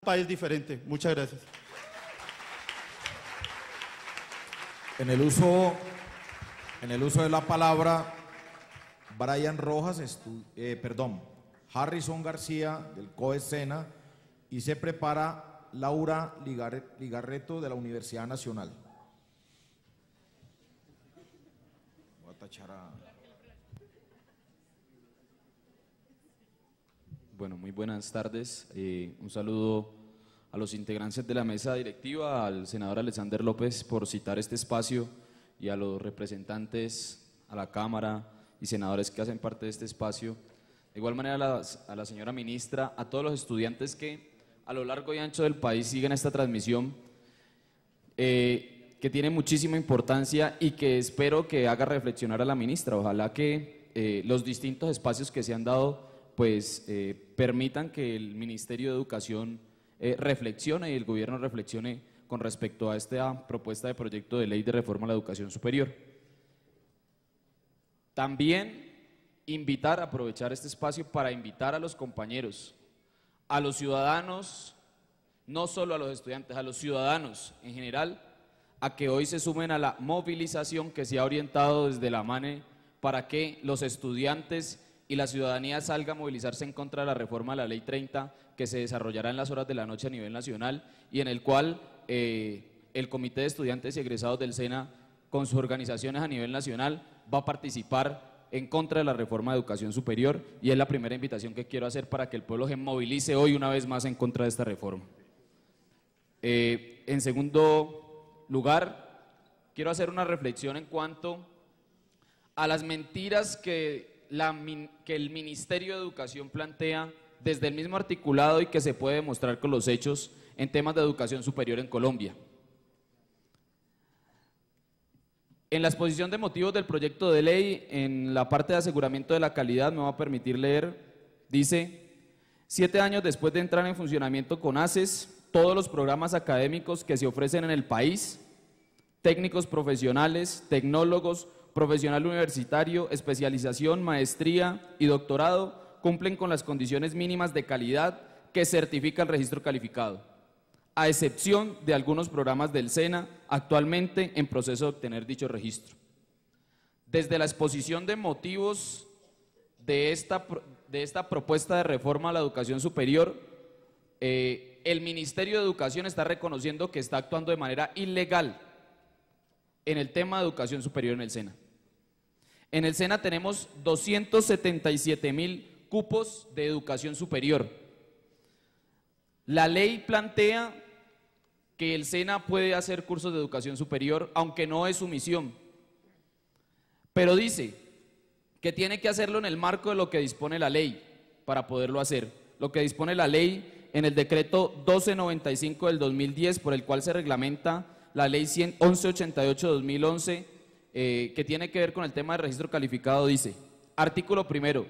país diferente. Muchas gracias. En el uso de la palabra, Brian Rojas, Harrison García del COE SENA, y se prepara Laura Ligarreto de la Universidad Nacional. Voy a tachar a... Bueno, muy buenas tardes. Un saludo a los integrantes de la mesa directiva, al senador Alexander López por citar este espacio y a los representantes, a la Cámara y senadores que hacen parte de este espacio. De igual manera a la señora ministra, a todos los estudiantes que a lo largo y ancho del país siguen esta transmisión, que tiene muchísima importancia y que espero que haga reflexionar a la ministra. Ojalá que los distintos espacios que se han dado pues permitan que el Ministerio de Educación reflexione y el gobierno reflexione con respecto a esta propuesta de proyecto de ley de reforma a la educación superior. También aprovechar este espacio para invitar a los compañeros, a los ciudadanos, no solo a los estudiantes, a los ciudadanos en general, a que hoy se sumen a la movilización que se ha orientado desde la MANE para que los estudiantes y la ciudadanía salga a movilizarse en contra de la reforma a la Ley 30 que se desarrollará en las horas de la noche a nivel nacional y en el cual el Comité de Estudiantes y Egresados del SENA con sus organizaciones a nivel nacional va a participar en contra de la reforma de educación superior y es la primera invitación que quiero hacer para que el pueblo se movilice hoy una vez más en contra de esta reforma. En segundo lugar, quiero hacer una reflexión en cuanto a las mentiras que el Ministerio de Educación plantea desde el mismo articulado y que se puede demostrar con los hechos en temas de educación superior en Colombia. En la exposición de motivos del proyecto de ley, en la parte de aseguramiento de la calidad, me va a permitir leer, dice: 7 años después de entrar en funcionamiento CONACES, todos los programas académicos que se ofrecen en el país, técnicos profesionales, tecnólogos, profesional universitario, especialización, maestría y doctorado, cumplen con las condiciones mínimas de calidad que certifica el registro calificado, a excepción de algunos programas del SENA actualmente en proceso de obtener dicho registro. Desde la exposición de motivos de esta propuesta de reforma a la educación superior, el Ministerio de Educación está reconociendo que está actuando de manera ilegal en el tema de educación superior en el SENA. En el SENA tenemos 277.000 cupos de educación superior. La ley plantea que el SENA puede hacer cursos de educación superior, aunque no es su misión, pero dice que tiene que hacerlo en el marco de lo que dispone la ley para poderlo hacer. Lo que dispone la ley en el decreto 1295 del 2010, por el cual se reglamenta la ley 1188 de 2011, que tiene que ver con el tema del registro calificado, dice: artículo primero,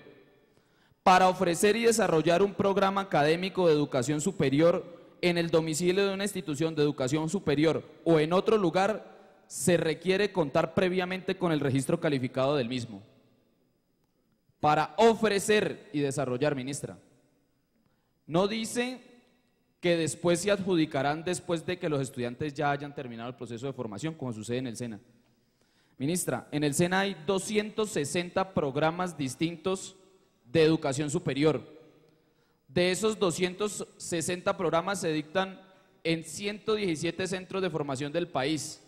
para ofrecer y desarrollar un programa académico de educación superior en el domicilio de una institución de educación superior o en otro lugar, se requiere contar previamente con el registro calificado del mismo. Para ofrecer y desarrollar, ministra. No dice que después se adjudicarán después de que los estudiantes ya hayan terminado el proceso de formación, como sucede en el SENA. Ministra, en el SENA hay 260 programas distintos de educación superior. De esos 260 programas se dictan en 117 centros de formación del país.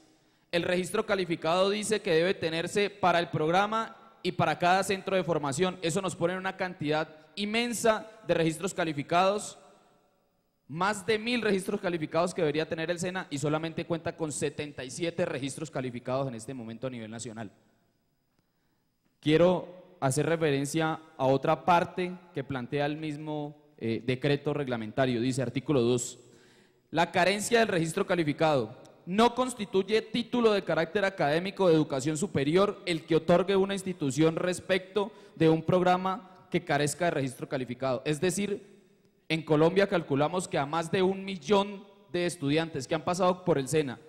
El registro calificado dice que debe tenerse para el programa y para cada centro de formación. Eso nos pone en una cantidad inmensa de registros calificados, más de 1000 registros calificados que debería tener el SENA y solamente cuenta con 77 registros calificados en este momento a nivel nacional. Quiero hacer referencia a otra parte que plantea el mismo decreto reglamentario. Dice, artículo 2, la carencia del registro calificado no constituye título de carácter académico de educación superior el que otorgue una institución respecto de un programa que carezca de registro calificado. Es decir, en Colombia calculamos que a más de 1 millón de estudiantes que han pasado por el SENA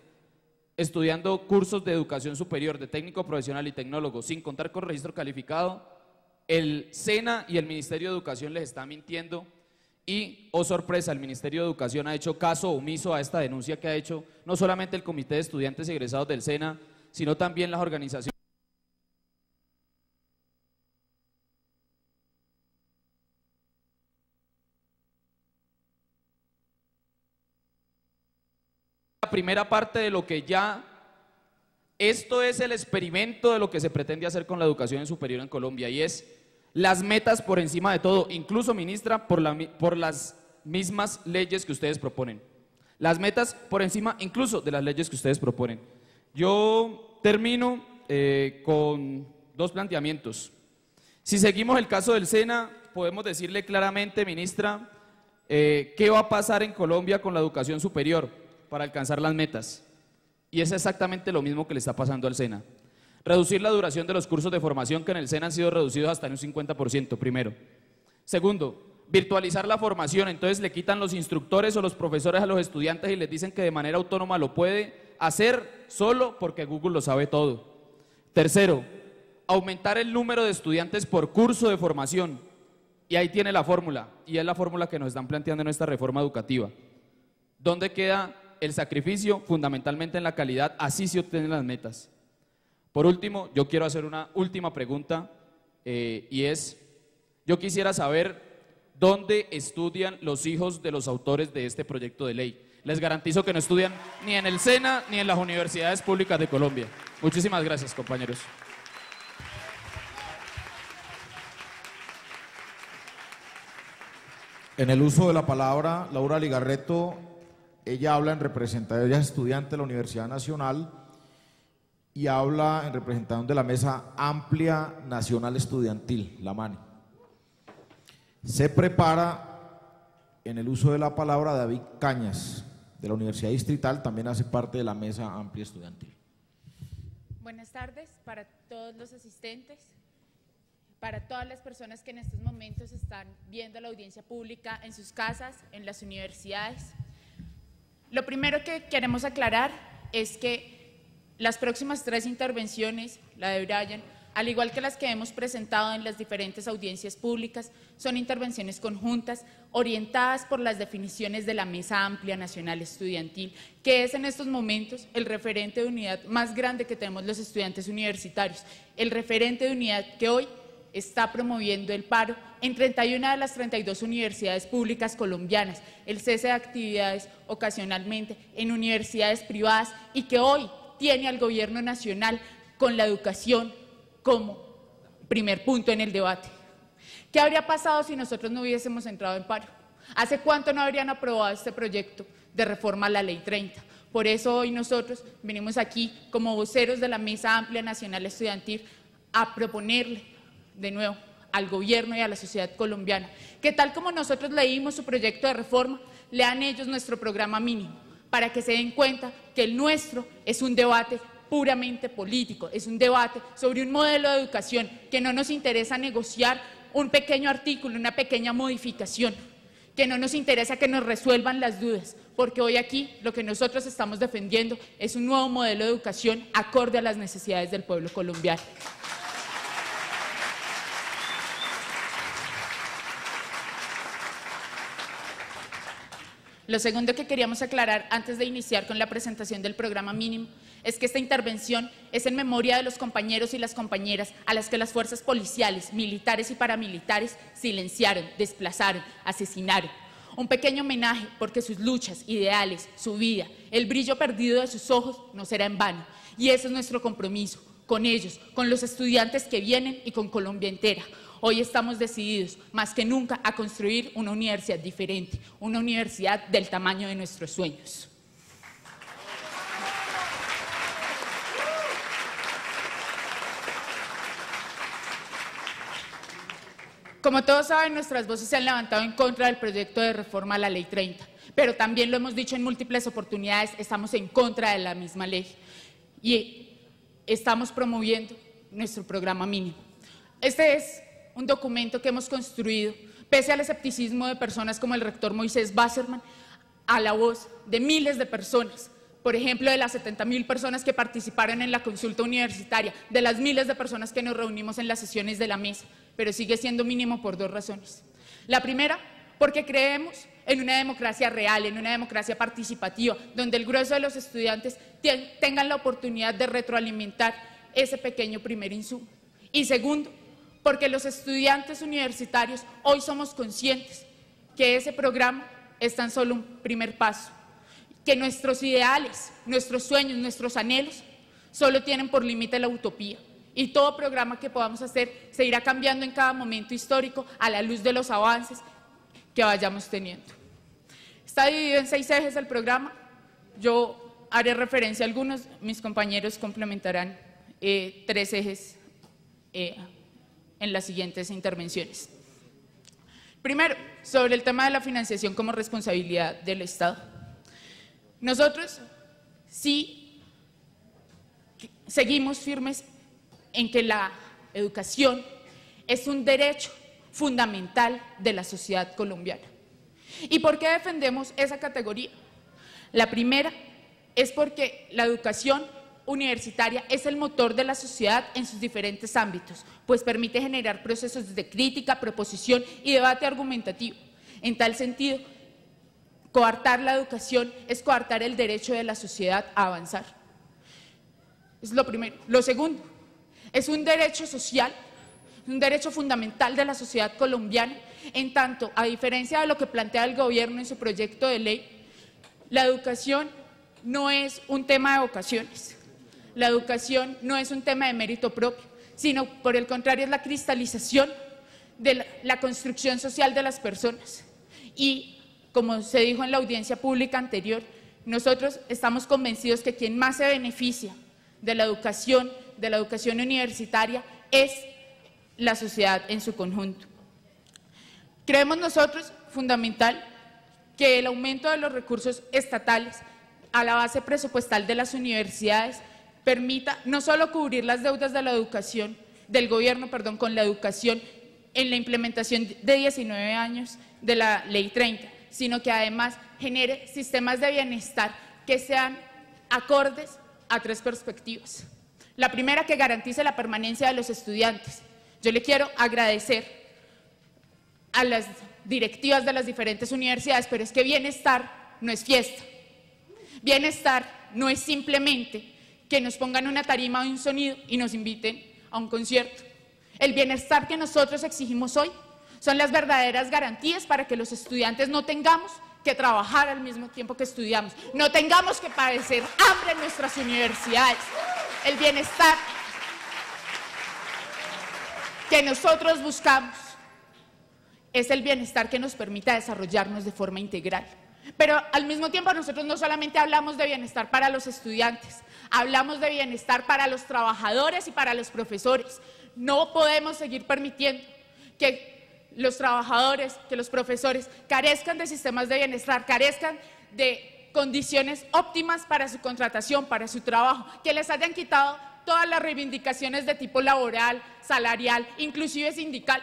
estudiando cursos de educación superior, de técnico profesional y tecnólogo, sin contar con registro calificado, el SENA y el Ministerio de Educación les está mintiendo y, oh sorpresa, el Ministerio de Educación ha hecho caso omiso a esta denuncia que ha hecho no solamente el Comité de Estudiantes Egresados del SENA, sino también las organizaciones. La primera parte de lo que ya, esto es el experimento de lo que se pretende hacer con la educación superior en Colombia, y es las metas por encima de todo, incluso, ministra, por las mismas leyes que ustedes proponen. Las metas por encima incluso de las leyes que ustedes proponen. Yo termino con dos planteamientos. Si seguimos el caso del SENA, podemos decirle claramente, ministra, qué va a pasar en Colombia con la educación superior para alcanzar las metas. Y es exactamente lo mismo que le está pasando al SENA. Reducir la duración de los cursos de formación que en el SENA han sido reducidos hasta en un 50%, primero. Segundo, virtualizar la formación, entonces le quitan los instructores o los profesores a los estudiantes y les dicen que de manera autónoma lo puede hacer solo porque Google lo sabe todo. Tercero, aumentar el número de estudiantes por curso de formación. Y ahí tiene la fórmula, y es la fórmula que nos están planteando en esta reforma educativa. ¿Dónde queda el sacrificio? Fundamentalmente en la calidad, así se obtienen las metas. Por último, yo quiero hacer una última pregunta, y es, yo quisiera saber dónde estudian los hijos de los autores de este proyecto de ley. Les garantizo que no estudian ni en el SENA ni en las universidades públicas de Colombia. Muchísimas gracias, compañeros. En el uso de la palabra, Laura Ligarretto, ella habla en representación, ella es estudiante de la Universidad Nacional y habla en representación de la Mesa Amplia Nacional Estudiantil, la MANE. Se prepara en el uso de la palabra David Cañas, de la Universidad Distrital, también hace parte de la Mesa Amplia Estudiantil. Buenas tardes para todos los asistentes, para todas las personas que en estos momentos están viendo la audiencia pública en sus casas, en las universidades. Lo primero que queremos aclarar es que las próximas 3 intervenciones, la de Brian, al igual que las que hemos presentado en las diferentes audiencias públicas, son intervenciones conjuntas orientadas por las definiciones de la Mesa Amplia Nacional Estudiantil, que es en estos momentos el referente de unidad más grande que tenemos los estudiantes universitarios, el referente de unidad que hoy está promoviendo el paro en 31 de las 32 universidades públicas colombianas, el cese de actividades ocasionalmente en universidades privadas y que hoy tiene al gobierno nacional con la educación como primer punto en el debate. ¿Qué habría pasado si nosotros no hubiésemos entrado en paro? ¿Hace cuánto no habrían aprobado este proyecto de reforma a la Ley 30? Por eso hoy nosotros venimos aquí como voceros de la Mesa Amplia Nacional Estudiantil a proponerle de nuevo al gobierno y a la sociedad colombiana que tal como nosotros leímos su proyecto de reforma, lean ellos nuestro programa mínimo para que se den cuenta que el nuestro es un debate puramente político, es un debate sobre un modelo de educación que no nos interesa negociar un pequeño artículo, una pequeña modificación, que no nos interesa que nos resuelvan las dudas, porque hoy aquí lo que nosotros estamos defendiendo es un nuevo modelo de educación acorde a las necesidades del pueblo colombiano. Lo segundo que queríamos aclarar antes de iniciar con la presentación del programa mínimo es que esta intervención es en memoria de los compañeros y las compañeras a las que las fuerzas policiales, militares y paramilitares silenciaron, desplazaron, asesinaron. Un pequeño homenaje porque sus luchas, ideales, su vida, el brillo perdido de sus ojos no será en vano. Y ese es nuestro compromiso con ellos, con los estudiantes que vienen y con Colombia entera. Hoy estamos decididos, más que nunca, a construir una universidad diferente, una universidad del tamaño de nuestros sueños. Como todos saben, nuestras voces se han levantado en contra del proyecto de reforma a la Ley 30, pero también lo hemos dicho en múltiples oportunidades, estamos en contra de la misma ley y estamos promoviendo nuestro programa mínimo. Este es un documento que hemos construido, pese al escepticismo de personas como el rector Moisés Basserman, a la voz de miles de personas, por ejemplo, de las 70.000 personas que participaron en la consulta universitaria, de las miles de personas que nos reunimos en las sesiones de la mesa, pero sigue siendo mínimo por 2 razones. La primera, porque creemos en una democracia real, en una democracia participativa, donde el grueso de los estudiantes tengan la oportunidad de retroalimentar ese pequeño primer insumo. Y segundo, porque los estudiantes universitarios hoy somos conscientes que ese programa es tan solo un primer paso, que nuestros ideales, nuestros sueños, nuestros anhelos solo tienen por límite la utopía. Y todo programa que podamos hacer se irá cambiando en cada momento histórico a la luz de los avances que vayamos teniendo. Está dividido en 6 ejes el programa. Yo haré referencia a algunos, mis compañeros complementarán 3 ejes en las siguientes intervenciones. Primero, sobre el tema de la financiación como responsabilidad del Estado. Nosotros sí seguimos firmes en que la educación es un derecho fundamental de la sociedad colombiana. ¿Y por qué defendemos esa categoría? La primera es porque la educación universitaria es el motor de la sociedad en sus diferentes ámbitos, pues permite generar procesos de crítica, proposición y debate argumentativo. En tal sentido, coartar la educación es coartar el derecho de la sociedad a avanzar. Es lo primero. Lo segundo, es un derecho social, un derecho fundamental de la sociedad colombiana, en tanto, a diferencia de lo que plantea el gobierno en su proyecto de ley, la educación no es un tema de vocaciones, la educación no es un tema de mérito propio, sino por el contrario es la cristalización de la construcción social de las personas. Y como se dijo en la audiencia pública anterior, nosotros estamos convencidos que quien más se beneficia de la educación universitaria es la sociedad en su conjunto. Creemos nosotros fundamental que el aumento de los recursos estatales a la base presupuestal de las universidades permita no solo cubrir las deudas de la educación, del gobierno, con la educación en la implementación de 19 años de la Ley 30, sino que además genere sistemas de bienestar que sean acordes a 3 perspectivas. La primera, que garantice la permanencia de los estudiantes. Yo le quiero agradecer a las directivas de las diferentes universidades, pero es que bienestar no es fiesta. Bienestar no es simplemente que nos pongan una tarima o un sonido y nos inviten a un concierto. El bienestar que nosotros exigimos hoy son las verdaderas garantías para que los estudiantes no tengamos que trabajar al mismo tiempo que estudiamos, no tengamos que padecer hambre en nuestras universidades. El bienestar que nosotros buscamos es el bienestar que nos permita desarrollarnos de forma integral. Pero al mismo tiempo nosotros no solamente hablamos de bienestar para los estudiantes, hablamos de bienestar para los trabajadores y para los profesores. No podemos seguir permitiendo que los trabajadores, que los profesores carezcan de sistemas de bienestar, carezcan de condiciones óptimas para su contratación, para su trabajo, que les hayan quitado todas las reivindicaciones de tipo laboral, salarial, inclusive sindical.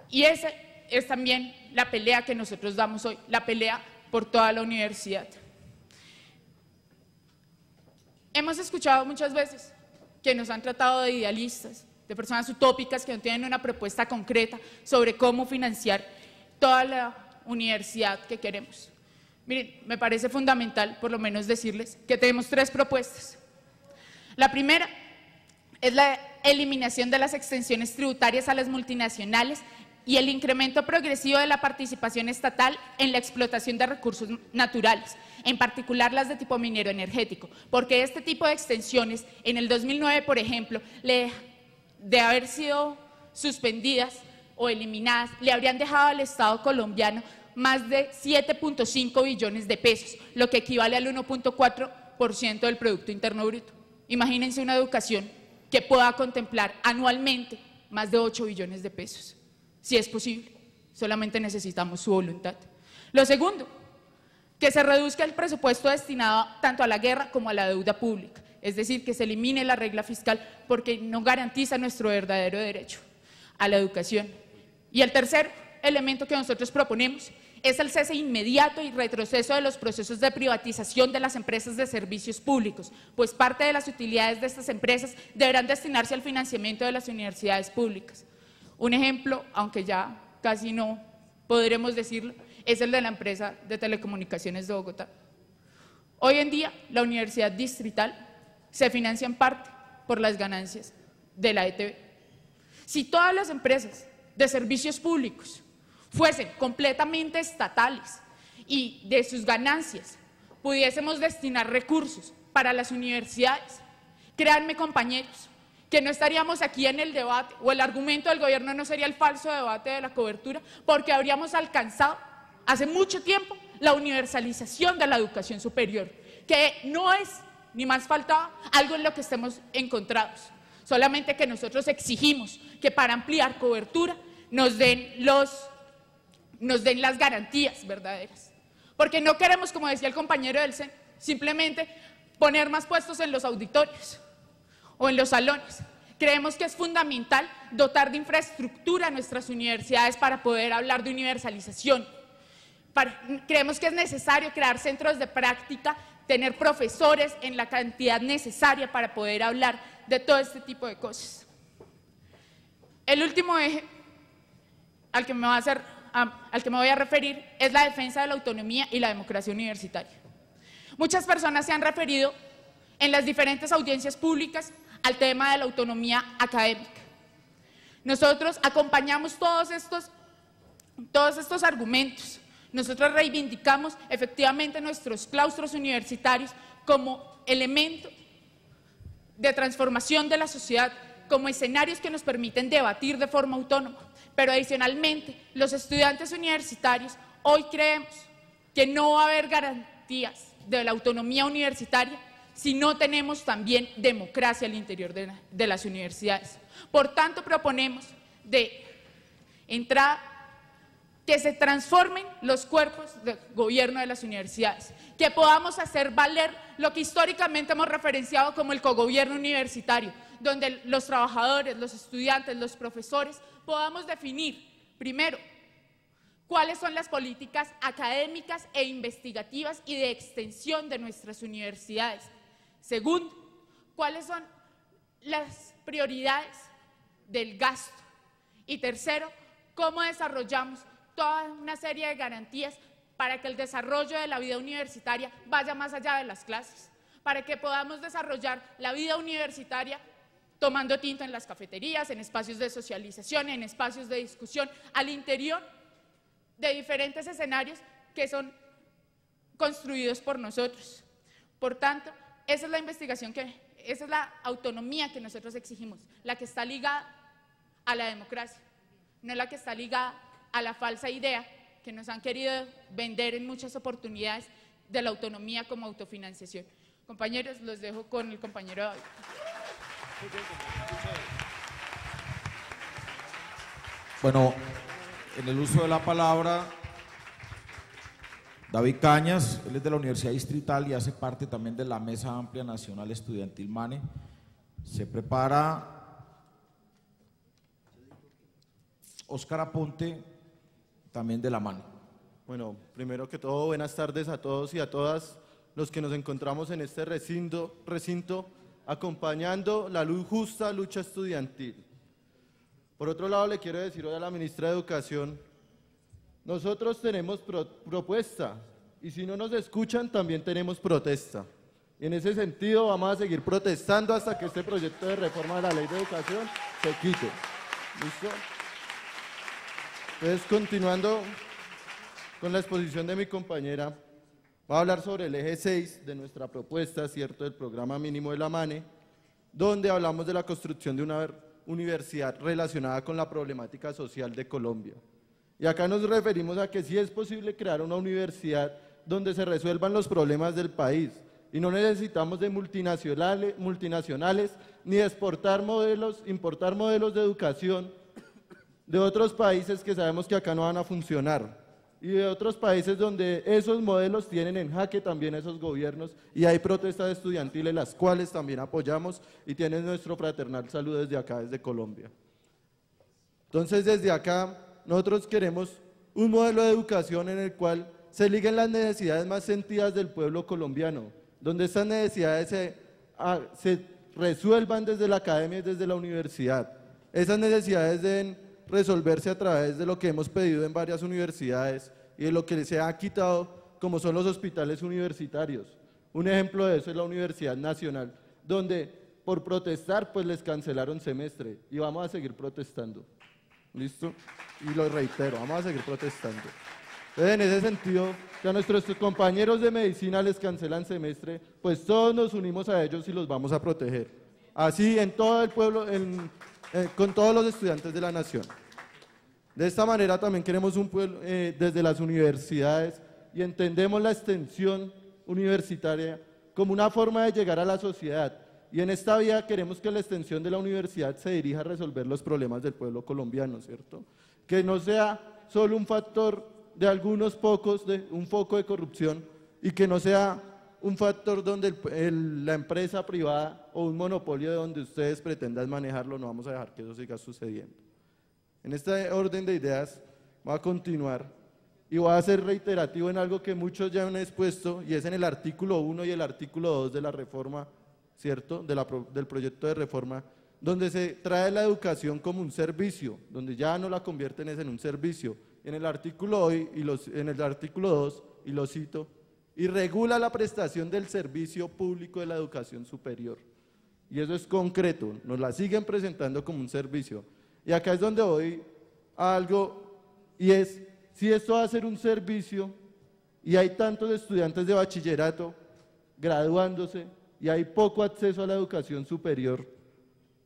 Y esa es también la pelea que nosotros damos hoy, la pelea por toda la universidad. Hemos escuchado muchas veces que nos han tratado de idealistas, de personas utópicas que no tienen una propuesta concreta sobre cómo financiar toda la universidad que queremos. Miren, me parece fundamental por lo menos decirles que tenemos 3 propuestas. La primera es la eliminación de las exenciones tributarias a las multinacionales y el incremento progresivo de la participación estatal en la explotación de recursos naturales, en particular las de tipo minero energético, porque este tipo de extensiones, en el 2009, por ejemplo, de haber sido suspendidas o eliminadas, le habrían dejado al Estado colombiano más de 7.5 billones de pesos, lo que equivale al 1.4% del Producto Interno Bruto. Imagínense una educación que pueda contemplar anualmente más de 8 billones de pesos. Si es posible, solamente necesitamos su voluntad. Lo segundo, que se reduzca el presupuesto destinado tanto a la guerra como a la deuda pública, es decir, que se elimine la regla fiscal porque no garantiza nuestro verdadero derecho a la educación. Y el tercer elemento que nosotros proponemos es el cese inmediato y retroceso de los procesos de privatización de las empresas de servicios públicos, pues parte de las utilidades de estas empresas deberán destinarse al financiamiento de las universidades públicas. Un ejemplo, aunque ya casi no podremos decirlo, es el de la empresa de telecomunicaciones de Bogotá. Hoy en día, la Universidad Distrital se financia en parte por las ganancias de la ETB. Si todas las empresas de servicios públicos fuesen completamente estatales y de sus ganancias pudiésemos destinar recursos para las universidades, créanme, compañeros, que no estaríamos aquí en el debate, o el argumento del gobierno no sería el falso debate de la cobertura, porque habríamos alcanzado hace mucho tiempo la universalización de la educación superior, que no es, ni más faltaba, algo en lo que estemos encontrados. Solamente que nosotros exigimos que para ampliar cobertura nos den las garantías verdaderas. Porque no queremos, como decía el compañero del CEN, simplemente poner más puestos en los auditorios o en los salones. Creemos que es fundamental dotar de infraestructura a nuestras universidades para poder hablar de universalización. Creemos que es necesario crear centros de práctica, tener profesores en la cantidad necesaria para poder hablar de todo este tipo de cosas. El último eje al que me voy a referir es la defensa de la autonomía y la democracia universitaria. Muchas personas se han referido en las diferentes audiencias públicas al tema de la autonomía académica. Nosotros acompañamos todos estos argumentos. Nosotros reivindicamos efectivamente nuestros claustros universitarios como elemento de transformación de la sociedad, como escenarios que nos permiten debatir de forma autónoma. Pero adicionalmente, los estudiantes universitarios hoy creemos que no va a haber garantías de la autonomía universitaria si no tenemos también democracia al interior de las universidades. Por tanto, proponemos de entrada que se transformen los cuerpos de gobierno de las universidades, que podamos hacer valer lo que históricamente hemos referenciado como el cogobierno universitario, donde los trabajadores, los estudiantes, los profesores podamos definir, primero, cuáles son las políticas académicas e investigativas y de extensión de nuestras universidades. Segundo, cuáles son las prioridades del gasto. Y tercero, cómo desarrollamos toda una serie de garantías para que el desarrollo de la vida universitaria vaya más allá de las clases, para que podamos desarrollar la vida universitaria tomando tinto en las cafeterías, en espacios de socialización, en espacios de discusión, al interior de diferentes escenarios que son construidos por nosotros. Por tanto, esa es la investigación esa es la autonomía que nosotros exigimos, la que está ligada a la democracia, no la que está ligada a la falsa idea que nos han querido vender en muchas oportunidades de la autonomía como autofinanciación. Compañeros, los dejo con el compañero David. Bueno, en el uso de la palabra, David Cañas, él es de la Universidad Distrital y hace parte también de la Mesa Amplia Nacional Estudiantil MANE. Se prepara Óscar Aponte, también de la MANE. Bueno, primero que todo, buenas tardes a todos y a todas los que nos encontramos en este recinto acompañando la justa lucha estudiantil. Por otro lado, le quiero decir hoy a la ministra de Educación, nosotros tenemos propuesta y si no nos escuchan también tenemos protesta. Y en ese sentido vamos a seguir protestando hasta que este proyecto de reforma de la Ley de Educación se quite. ¿Listo? Entonces, continuando con la exposición de mi compañera, va a hablar sobre el eje 6 de nuestra propuesta, ¿cierto?, del programa mínimo de la MANE, donde hablamos de la construcción de una universidad relacionada con la problemática social de Colombia. Y acá nos referimos a que sí es posible crear una universidad donde se resuelvan los problemas del país y no necesitamos de multinacionales ni de importar modelos de educación de otros países que sabemos que acá no van a funcionar y de otros países donde esos modelos tienen en jaque también esos gobiernos y hay protestas estudiantiles las cuales también apoyamos y tienen nuestro fraternal saludo desde acá, desde Colombia. Entonces desde acá nosotros queremos un modelo de educación en el cual se liguen las necesidades más sentidas del pueblo colombiano, donde estas necesidades se resuelvan desde la academia y desde la universidad. Esas necesidades deben resolverse a través de lo que hemos pedido en varias universidades y de lo que se ha quitado, como son los hospitales universitarios. Un ejemplo de eso es la Universidad Nacional, donde por protestar pues les cancelaron semestre y vamos a seguir protestando. ¿Listo? Y lo reitero, vamos a seguir protestando. Entonces, en ese sentido, que a nuestros compañeros de medicina les cancelan semestre, pues todos nos unimos a ellos y los vamos a proteger. Así en todo el pueblo, con todos los estudiantes de la nación. De esta manera también queremos un pueblo desde las universidades y entendemos la extensión universitaria como una forma de llegar a la sociedad. Y en esta vía queremos que la extensión de la universidad se dirija a resolver los problemas del pueblo colombiano, ¿cierto? Que no sea solo un factor de algunos pocos, un foco de corrupción, y que no sea un factor donde la empresa privada o un monopolio de donde ustedes pretendan manejarlo. No vamos a dejar que eso siga sucediendo. En este orden de ideas voy a continuar y voy a ser reiterativo en algo que muchos ya han expuesto, y es en el artículo 1 y el artículo 2 de la reforma, ¿cierto?, del proyecto de reforma, donde se trae la educación como un servicio, donde ya no la convierten en un servicio. En el artículo 2, y lo cito, y regula la prestación del servicio público de la educación superior. Y eso es concreto, nos la siguen presentando como un servicio. Y acá es donde voy a algo, y es, si esto va a ser un servicio, y hay tantos estudiantes de bachillerato graduándose, y hay poco acceso a la educación superior,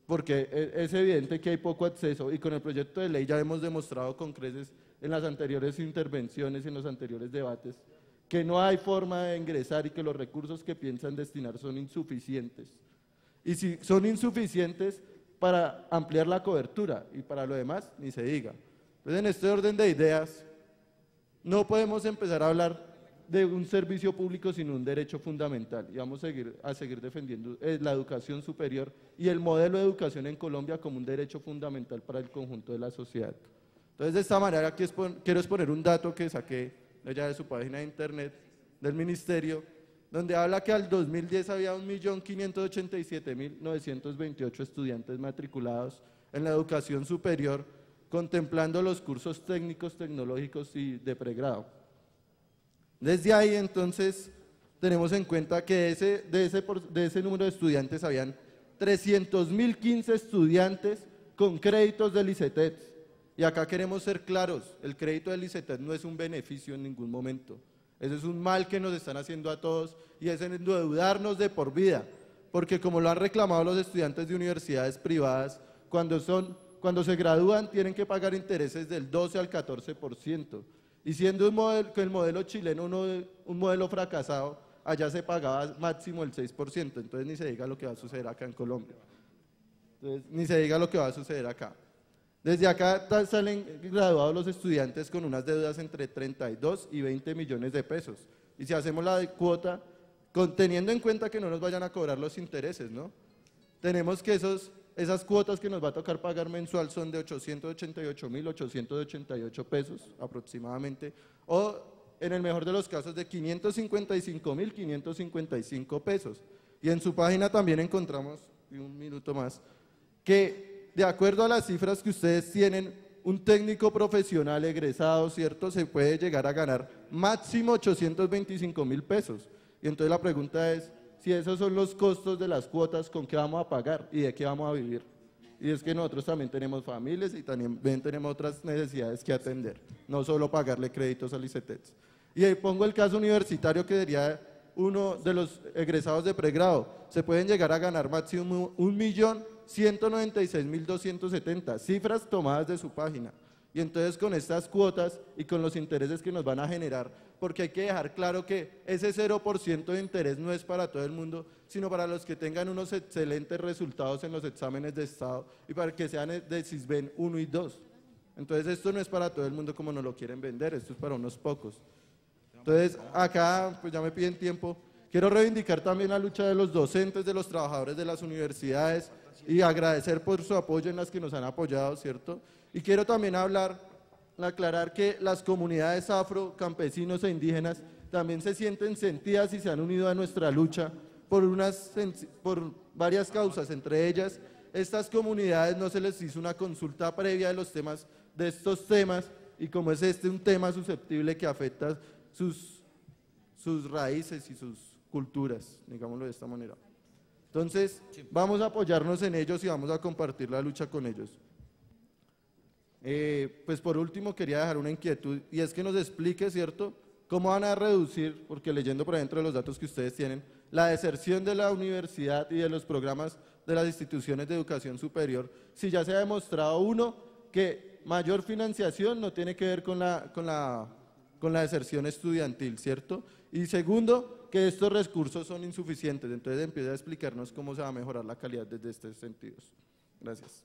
porque es evidente que hay poco acceso, y con el proyecto de ley ya hemos demostrado con creces en las anteriores intervenciones, en los anteriores debates, que no hay forma de ingresar y que los recursos que piensan destinar son insuficientes. Y si son insuficientes para ampliar la cobertura, y para lo demás, ni se diga. Entonces, en este orden de ideas, no podemos empezar a hablar de un servicio público sin un derecho fundamental, y vamos a seguir defendiendo la educación superior y el modelo de educación en Colombia como un derecho fundamental para el conjunto de la sociedad. Entonces, de esta manera aquí quiero exponer un dato que saqué ya de su página de internet del ministerio, donde habla que al 2010 había 1.587.928 estudiantes matriculados en la educación superior, contemplando los cursos técnicos, tecnológicos y de pregrado. Desde ahí, entonces, tenemos en cuenta que de ese número de estudiantes habían 300.015 estudiantes con créditos del ICETEX. Y acá queremos ser claros, el crédito del ICETEX no es un beneficio en ningún momento. Eso es un mal que nos están haciendo a todos, y es endeudarnos de por vida, porque como lo han reclamado los estudiantes de universidades privadas, cuando se gradúan tienen que pagar intereses del 12 al 14%. Y siendo el modelo chileno un modelo fracasado, allá se pagaba máximo el 6%, entonces ni se diga lo que va a suceder acá en Colombia. Entonces, ni se diga lo que va a suceder acá. Desde acá salen graduados los estudiantes con unas deudas entre 32 y 20 millones de pesos. Y si hacemos la cuota, teniendo en cuenta que no nos vayan a cobrar los intereses, ¿no? Tenemos que esas cuotas que nos va a tocar pagar mensual son de 888.888 pesos aproximadamente, o en el mejor de los casos de 555.555 pesos. Y en su página también encontramos, y un minuto más, que de acuerdo a las cifras que ustedes tienen, un técnico profesional egresado, ¿cierto?, se puede llegar a ganar máximo 825.000 pesos. Y entonces la pregunta es, si esos son los costos de las cuotas, ¿con qué vamos a pagar y de qué vamos a vivir? Y es que nosotros también tenemos familias y también tenemos otras necesidades que atender, no solo pagarle créditos al ICETEX. Y ahí pongo el caso universitario, que sería uno de los egresados de pregrado. Se pueden llegar a ganar máximo 1.196.270, cifras tomadas de su página. Y entonces con estas cuotas y con los intereses que nos van a generar, porque hay que dejar claro que ese 0% de interés no es para todo el mundo, sino para los que tengan unos excelentes resultados en los exámenes de estado y para que sean de Sisbén 1 y 2. Entonces esto no es para todo el mundo como nos lo quieren vender, esto es para unos pocos. Entonces acá, pues ya me piden tiempo, quiero reivindicar también la lucha de los docentes, de los trabajadores de las universidades y agradecer por su apoyo en las que nos han apoyado, ¿cierto? Y quiero también aclarar que las comunidades afro, campesinos e indígenas también se sienten sentidas y se han unido a nuestra lucha por varias causas, entre ellas estas comunidades no se les hizo una consulta previa de los temas, de estos temas, y como es este un tema susceptible que afecta sus raíces y sus culturas, digámoslo de esta manera. Entonces, vamos a apoyarnos en ellos y vamos a compartir la lucha con ellos. Pues por último quería dejar una inquietud, y es que nos explique, ¿cierto?, cómo van a reducir, porque leyendo por dentro de los datos que ustedes tienen, la deserción de la universidad y de los programas de las instituciones de educación superior, si ya se ha demostrado, uno, que mayor financiación no tiene que ver con la deserción estudiantil, ¿cierto? Y segundo, que estos recursos son insuficientes. Entonces empieza a explicarnos cómo se va a mejorar la calidad desde estos sentidos. Gracias.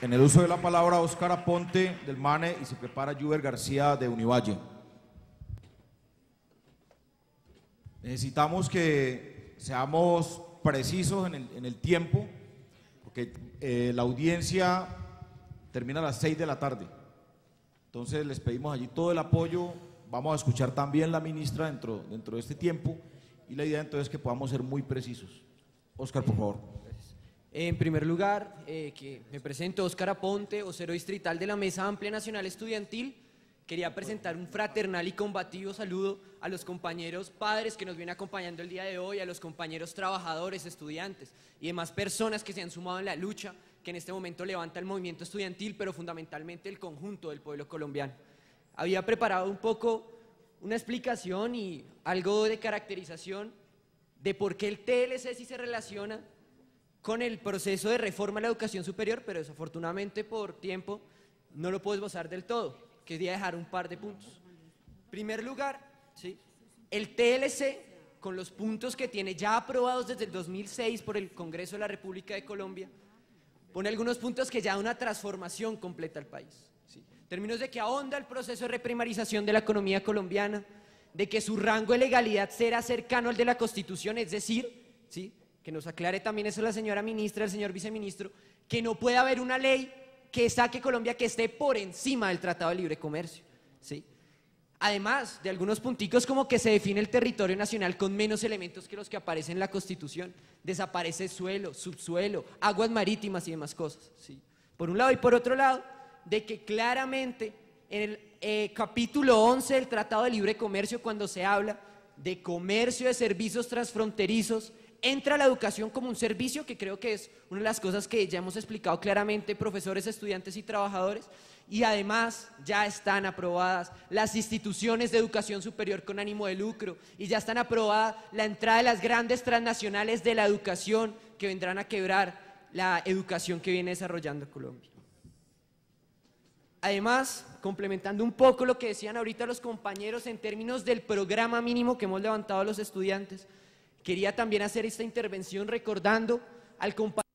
En el uso de la palabra, Óscar Aponte del MANE, y se prepara Juber García de Univalle. Necesitamos que seamos precisos en el tiempo, porque la audiencia termina a las 6 de la tarde. Entonces les pedimos allí todo el apoyo. Vamos a escuchar también la ministra dentro de este tiempo, y la idea entonces es que podamos ser muy precisos. Óscar, por favor. En primer lugar, que me presento, Óscar Aponte, vocero distrital de la Mesa Amplia Nacional Estudiantil. Quería presentar un fraternal y combativo saludo a los compañeros padres que nos vienen acompañando el día de hoy, a los compañeros trabajadores, estudiantes y demás personas que se han sumado en la lucha que en este momento levanta el movimiento estudiantil, pero fundamentalmente el conjunto del pueblo colombiano. Había preparado un poco una explicación y algo de caracterización de por qué el TLC sí se relaciona con el proceso de reforma a la educación superior, pero desafortunadamente por tiempo no lo puedo esbozar del todo. Quería dejar un par de puntos. En primer lugar, ¿sí?, el TLC, con los puntos que tiene ya aprobados desde el 2006 por el Congreso de la República de Colombia, pone algunos puntos que ya da una transformación completa al país, ¿sí?, en términos de que ahonda el proceso de reprimarización de la economía colombiana, de que su rango de legalidad será cercano al de la Constitución, es decir, ¿sí?, que nos aclare también eso la señora ministra, el señor viceministro, que no puede haber una ley que saque Colombia que esté por encima del Tratado de Libre Comercio, ¿sí? Además de algunos punticos como que se define el territorio nacional con menos elementos que los que aparecen en la Constitución, desaparece suelo, subsuelo, aguas marítimas y demás cosas, ¿sí? Por un lado, y por otro lado, de que claramente en el capítulo 11 del Tratado de Libre Comercio, cuando se habla de comercio de servicios transfronterizos, entra la educación como un servicio, que creo que es una de las cosas que ya hemos explicado claramente profesores, estudiantes y trabajadores, y además ya están aprobadas las instituciones de educación superior con ánimo de lucro, y ya están aprobada la entrada de las grandes transnacionales de la educación que vendrán a quebrar la educación que viene desarrollando Colombia. Además, complementando un poco lo que decían ahorita los compañeros en términos del programa mínimo que hemos levantado los estudiantes, quería también hacer esta intervención recordando al compañero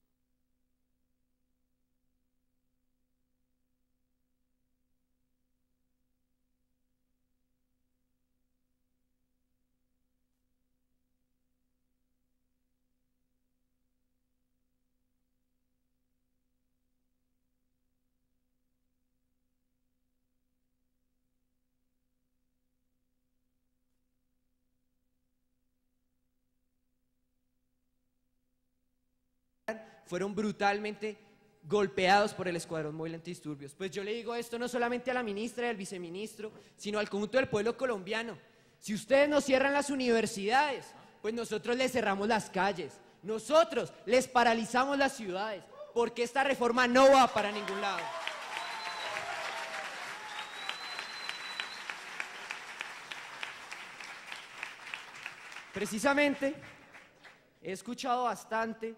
fueron brutalmente golpeados por el Escuadrón Móvil Antidisturbios. Pues yo le digo esto no solamente a la ministra y al viceministro, sino al conjunto del pueblo colombiano. Si ustedes nos cierran las universidades, pues nosotros les cerramos las calles, nosotros les paralizamos las ciudades, porque esta reforma no va para ningún lado. Precisamente, he escuchado bastante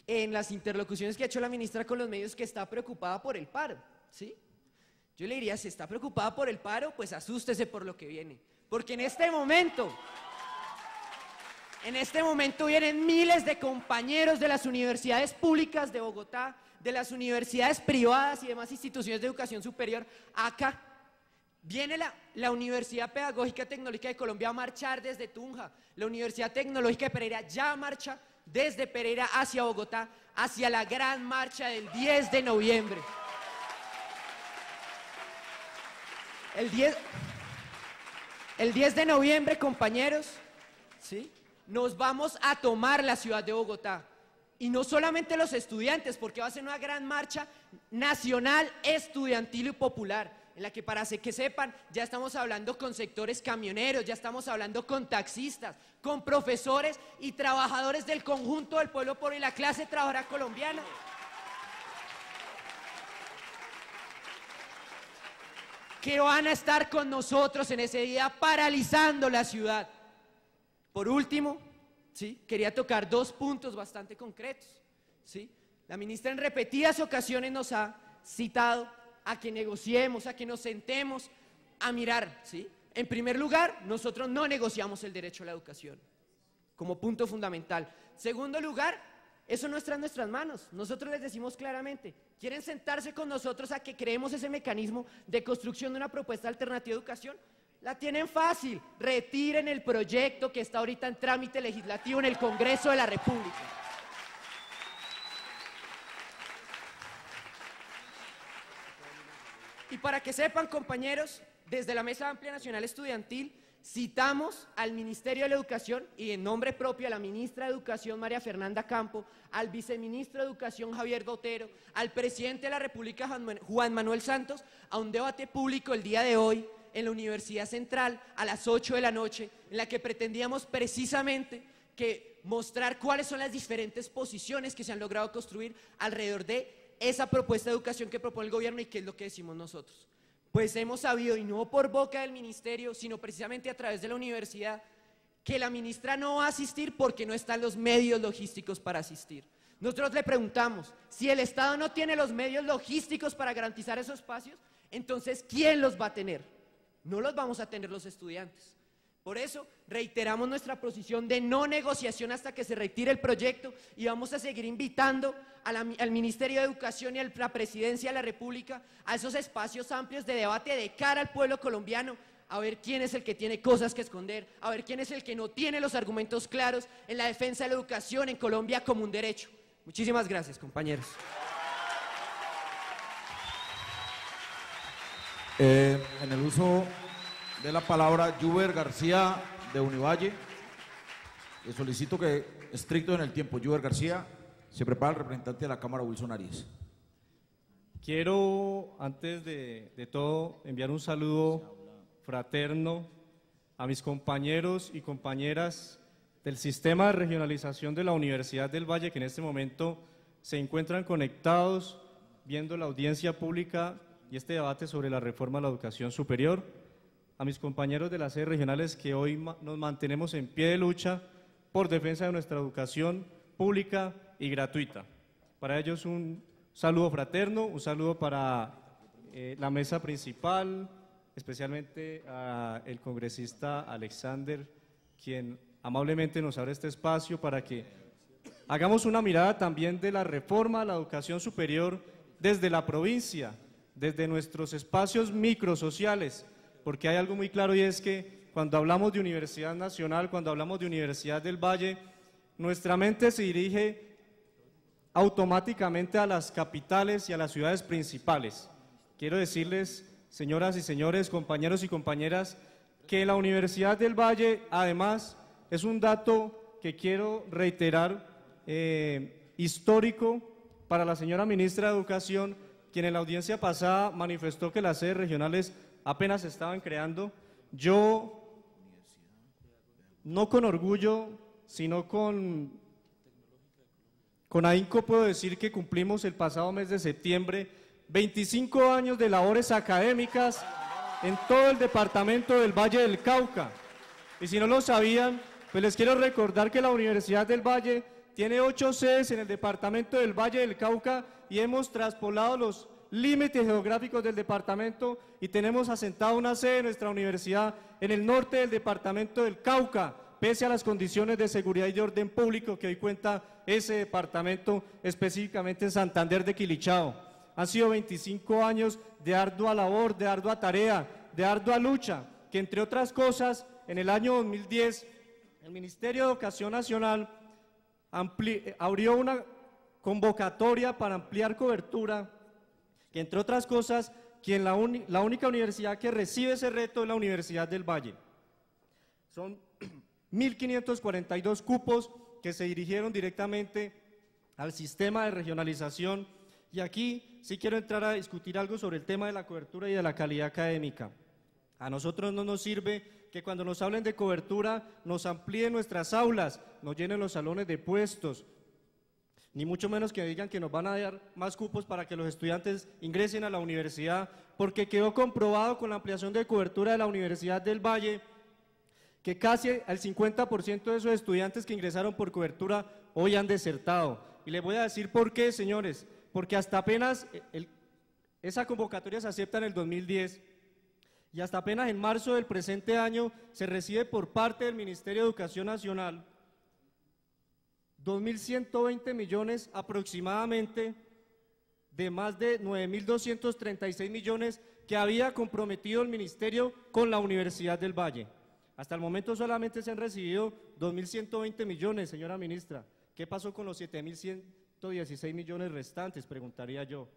en las interlocuciones que ha hecho la ministra con los medios que está preocupada por el paro, ¿sí? Yo le diría, si está preocupada por el paro, pues asústese por lo que viene, porque en este momento vienen miles de compañeros de las universidades públicas de Bogotá, de las universidades privadas y demás instituciones de educación superior acá. Viene la Universidad Pedagógica Tecnológica de Colombia a marchar desde Tunja, la Universidad Tecnológica de Pereira ya marcha desde Pereira hacia Bogotá, hacia la gran marcha del 10 de noviembre. El 10 de noviembre, compañeros, ¿sí? Nos vamos a tomar la ciudad de Bogotá. Y no solamente los estudiantes, porque va a ser una gran marcha nacional, estudiantil y popular, en la que, para que sepan, ya estamos hablando con sectores camioneros, ya estamos hablando con taxistas, con profesores y trabajadores del conjunto del pueblo pobre y la clase trabajadora colombiana. Que van a estar con nosotros en ese día paralizando la ciudad. Por último, ¿sí?, quería tocar dos puntos bastante concretos, ¿sí? La ministra en repetidas ocasiones nos ha citado a que negociemos, a que nos sentemos a mirar, ¿sí? En primer lugar, nosotros no negociamos el derecho a la educación como punto fundamental. Segundo lugar, eso no está en nuestras manos. Nosotros les decimos claramente, ¿quieren sentarse con nosotros a que creemos ese mecanismo de construcción de una propuesta alternativa de educación? La tienen fácil, retiren el proyecto que está ahorita en trámite legislativo en el Congreso de la República. Y para que sepan, compañeros, desde la Mesa Amplia Nacional Estudiantil citamos al Ministerio de la Educación y en nombre propio a la ministra de Educación María Fernanda Campo, al viceministro de Educación Javier Botero, al presidente de la República Juan Manuel Santos, a un debate público el día de hoy en la Universidad Central a las 8 de la noche, en la que pretendíamos precisamente mostrar cuáles son las diferentes posiciones que se han logrado construir alrededor de esa propuesta de educación que propone el gobierno y qué es lo que decimos nosotros. Pues hemos sabido, y no por boca del ministerio, sino precisamente a través de la universidad, que la ministra no va a asistir porque no están los medios logísticos para asistir. Nosotros le preguntamos, si el Estado no tiene los medios logísticos para garantizar esos espacios, entonces ¿quién los va a tener? No los vamos a tener los estudiantes. Por eso reiteramos nuestra posición de no negociación hasta que se retire el proyecto y vamos a seguir invitando al Ministerio de Educación y a la Presidencia de la República a esos espacios amplios de debate de cara al pueblo colombiano, a ver quién es el que tiene cosas que esconder, a ver quién es el que no tiene los argumentos claros en la defensa de la educación en Colombia como un derecho. Muchísimas gracias, compañeros. En el uso de la palabra, Yuber García de Univalle. Le solicito que, estricto en el tiempo, Yuber García, se prepara el representante de la Cámara, Wilson Arias. Quiero, antes de todo, enviar un saludo fraterno a mis compañeros y compañeras del sistema de regionalización de la Universidad del Valle, que en este momento se encuentran conectados viendo la audiencia pública y este debate sobre la reforma a la educación superior, a mis compañeros de las sedes regionales que hoy nos mantenemos en pie de lucha por defensa de nuestra educación pública y gratuita. Para ellos un saludo fraterno, un saludo para la mesa principal, especialmente al congresista Alexander, quien amablemente nos abre este espacio para que hagamos una mirada también de la reforma a la educación superior desde la provincia, desde nuestros espacios microsociales, porque hay algo muy claro y es que cuando hablamos de Universidad Nacional, cuando hablamos de Universidad del Valle, nuestra mente se dirige automáticamente a las capitales y a las ciudades principales. Quiero decirles, señoras y señores, compañeros y compañeras, que la Universidad del Valle, además, es un dato que quiero reiterar, histórico para la señora ministra de Educación, quien en la audiencia pasada manifestó que las sedes regionales apenas se estaban creando. Yo, no con orgullo, sino con ahínco puedo decir que cumplimos el pasado mes de septiembre 25 años de labores académicas en todo el departamento del Valle del Cauca. Y si no lo sabían, pues les quiero recordar que la Universidad del Valle tiene 8 sedes en el departamento del Valle del Cauca y hemos traspolado los límites geográficos del departamento y tenemos asentada una sede de nuestra universidad en el norte del departamento del Cauca, pese a las condiciones de seguridad y de orden público que hoy cuenta ese departamento, específicamente en Santander de Quilichao. Han sido 25 años de ardua labor, de ardua tarea, de ardua lucha, que entre otras cosas, en el año 2010, el Ministerio de Educación Nacional abrió una convocatoria para ampliar cobertura, que entre otras cosas, la única universidad que recibe ese reto es la Universidad del Valle. Son 1.542 cupos que se dirigieron directamente al sistema de regionalización. Y aquí sí quiero entrar a discutir algo sobre el tema de la cobertura y de la calidad académica. A nosotros no nos sirve que cuando nos hablen de cobertura nos amplíen nuestras aulas, nos llenen los salones de puestos, ni mucho menos que digan que nos van a dar más cupos para que los estudiantes ingresen a la universidad, porque quedó comprobado con la ampliación de cobertura de la Universidad del Valle que casi el 50% de esos estudiantes que ingresaron por cobertura hoy han desertado. Y les voy a decir por qué, señores, porque hasta apenas esa convocatoria se acepta en el 2010 y hasta apenas en marzo del presente año se recibe por parte del Ministerio de Educación Nacional 2.120 millones aproximadamente de más de 9.236 millones que había comprometido el Ministerio con la Universidad del Valle. Hasta el momento solamente se han recibido 2.120 millones, señora ministra. ¿Qué pasó con los 7.116 millones restantes? Preguntaría yo.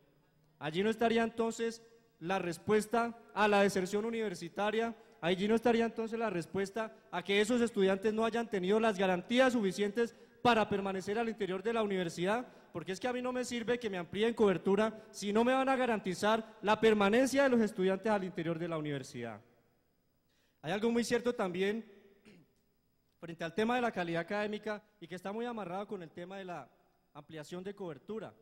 Allí no estaría entonces la respuesta a la deserción universitaria, allí no estaría entonces la respuesta a que esos estudiantes no hayan tenido las garantías suficientes para permanecer al interior de la universidad, porque es que a mí no me sirve que me amplíen cobertura si no me van a garantizar la permanencia de los estudiantes al interior de la universidad. Hay algo muy cierto también frente al tema de la calidad académica y que está muy amarrado con el tema de la ampliación de cobertura.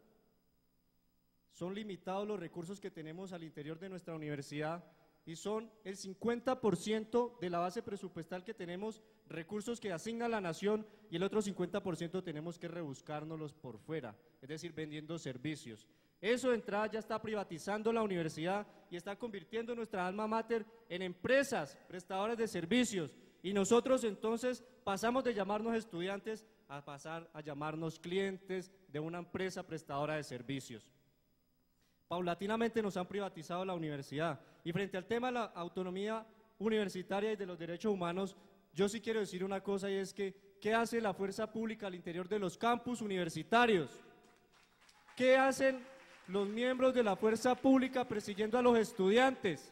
Son limitados los recursos que tenemos al interior de nuestra universidad y son el 50% de la base presupuestal que tenemos, recursos que asigna la nación, y el otro 50% tenemos que rebuscárnoslos por fuera, es decir, vendiendo servicios. Eso de entrada ya está privatizando la universidad y está convirtiendo nuestra alma mater en empresas prestadoras de servicios, y nosotros entonces pasamos de llamarnos estudiantes a pasar a llamarnos clientes de una empresa prestadora de servicios. Paulatinamente nos han privatizado la universidad, y frente al tema de la autonomía universitaria y de los derechos humanos, yo sí quiero decir una cosa, y es que ¿qué hace la fuerza pública al interior de los campus universitarios? ¿Qué hacen los miembros de la fuerza pública persiguiendo a los estudiantes?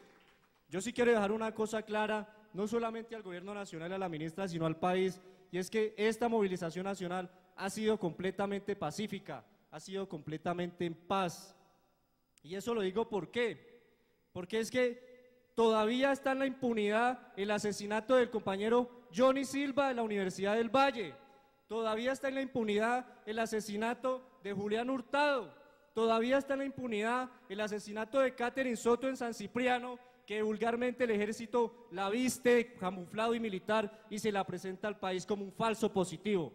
Yo sí quiero dejar una cosa clara, no solamente al gobierno nacional y a la ministra, sino al país, y es que esta movilización nacional ha sido completamente pacífica, ha sido completamente en paz. Y eso lo digo ¿por qué? Porque es que todavía está en la impunidad el asesinato del compañero Johnny Silva de la Universidad del Valle, todavía está en la impunidad el asesinato de Julián Hurtado, todavía está en la impunidad el asesinato de Catherine Soto en San Cipriano, que vulgarmente el ejército la viste camuflado y militar y se la presenta al país como un falso positivo.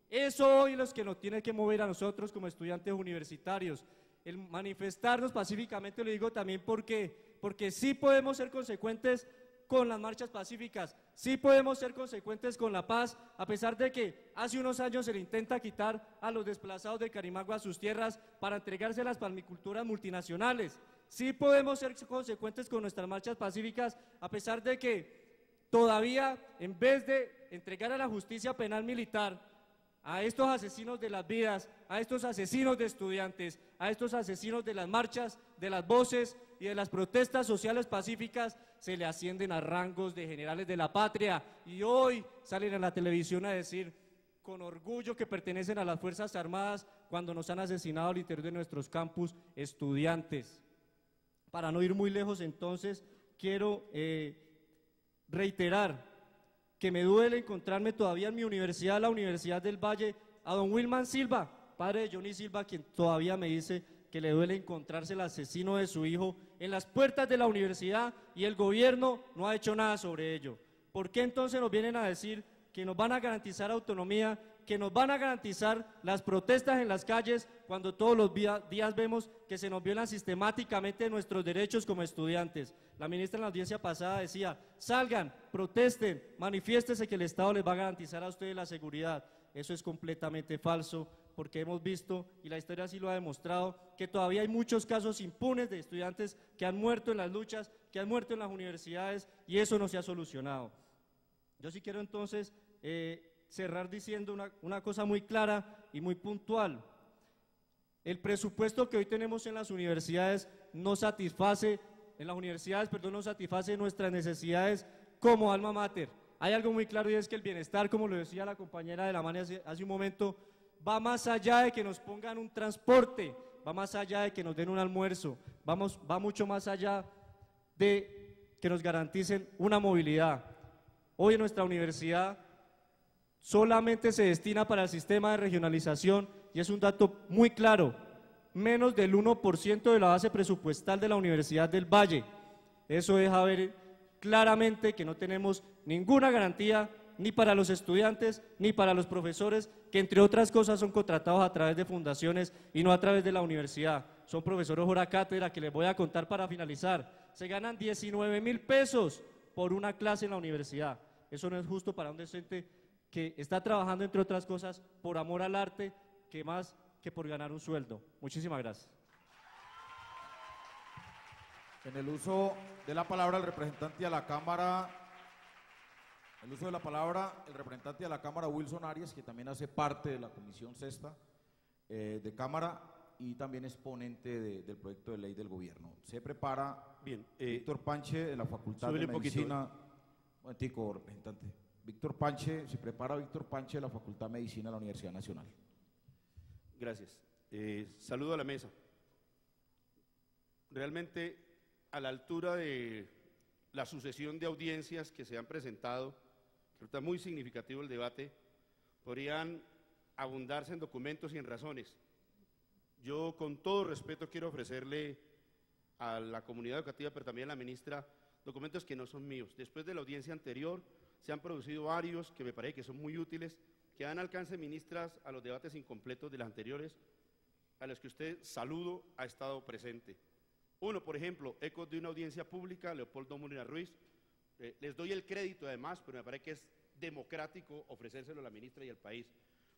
Eso hoy es lo que nos tiene que mover a nosotros como estudiantes universitarios, el manifestarnos pacíficamente. Lo digo también porque sí podemos ser consecuentes con las marchas pacíficas, sí podemos ser consecuentes con la paz, a pesar de que hace unos años se le intenta quitar a los desplazados de Carimagua sus tierras para entregárselas para palmiculturas multinacionales. Sí podemos ser consecuentes con nuestras marchas pacíficas, a pesar de que todavía, en vez de entregar a la justicia penal militar a estos asesinos de las vidas, a estos asesinos de estudiantes, a estos asesinos de las marchas, de las voces y de las protestas sociales pacíficas, se le ascienden a rangos de generales de la patria, y hoy salen a la televisión a decir con orgullo que pertenecen a las Fuerzas Armadas cuando nos han asesinado al interior de nuestros campus estudiantes. Para no ir muy lejos, entonces, quiero reiterar que me duele encontrarme todavía en mi universidad, la Universidad del Valle, a don Wilman Silva, padre de Johnny Silva, quien todavía me dice que le duele encontrarse el asesino de su hijo en las puertas de la universidad, y el gobierno no ha hecho nada sobre ello. ¿Por qué entonces nos vienen a decir que nos van a garantizar autonomía, que nos van a garantizar las protestas en las calles, cuando todos los días vemos que se nos violan sistemáticamente nuestros derechos como estudiantes? La ministra en la audiencia pasada decía: salgan, protesten, manifiéstense, que el Estado les va a garantizar a ustedes la seguridad. Eso es completamente falso, porque hemos visto, y la historia así lo ha demostrado, que todavía hay muchos casos impunes de estudiantes que han muerto en las luchas, que han muerto en las universidades, y eso no se ha solucionado. Yo sí quiero entonces cerrar diciendo una cosa muy clara y muy puntual. El presupuesto que hoy tenemos en las universidades no satisface nuestras necesidades como alma mater. hay algo muy claro y es que el bienestar, como lo decía la compañera de la MANE hace un momento, va más allá de que nos pongan un transporte, va más allá de que nos den un almuerzo, va mucho más allá de que nos garanticen una movilidad. Hoy en nuestra universidad solamente se destina para el sistema de regionalización, y es un dato muy claro, menos del 1% de la base presupuestal de la Universidad del Valle. Eso deja ver claramente que no tenemos ninguna garantía ni para los estudiantes ni para los profesores, que entre otras cosas son contratados a través de fundaciones y no a través de la universidad. Son profesores hora cátedra, que les voy a contar para finalizar. Se ganan 19.000 pesos por una clase en la universidad. Eso no es justo para un docente que está trabajando, entre otras cosas, por amor al arte, que más que por ganar un sueldo. Muchísimas gracias. En el uso de la palabra, el representante de la Cámara, el representante de la Cámara, Wilson Arias, que también hace parte de la Comisión Sexta de Cámara y también es ponente del proyecto de ley del gobierno. Se prepara Víctor Panche de la Facultad de Medicina. Un momentico, representante. Se prepara Víctor Panche de la Facultad de Medicina de la Universidad Nacional. Gracias. Saludo a la mesa. Realmente, a la altura de la sucesión de audiencias que se han presentado, resulta muy significativo el debate, podrían abundarse en documentos y en razones. Yo, con todo respeto, quiero ofrecerle a la comunidad educativa, pero también a la ministra, documentos que no son míos. Después de la audiencia anterior, se han producido varios que me parece que son muy útiles, que dan alcance, ministras, a los debates incompletos de las anteriores, a los que usted, saludo, ha estado presente. Uno, por ejemplo, ecos de una audiencia pública, Leopoldo Molina Ruiz. Les doy el crédito además, pero me parece que es democrático ofrecérselo a la ministra y al país.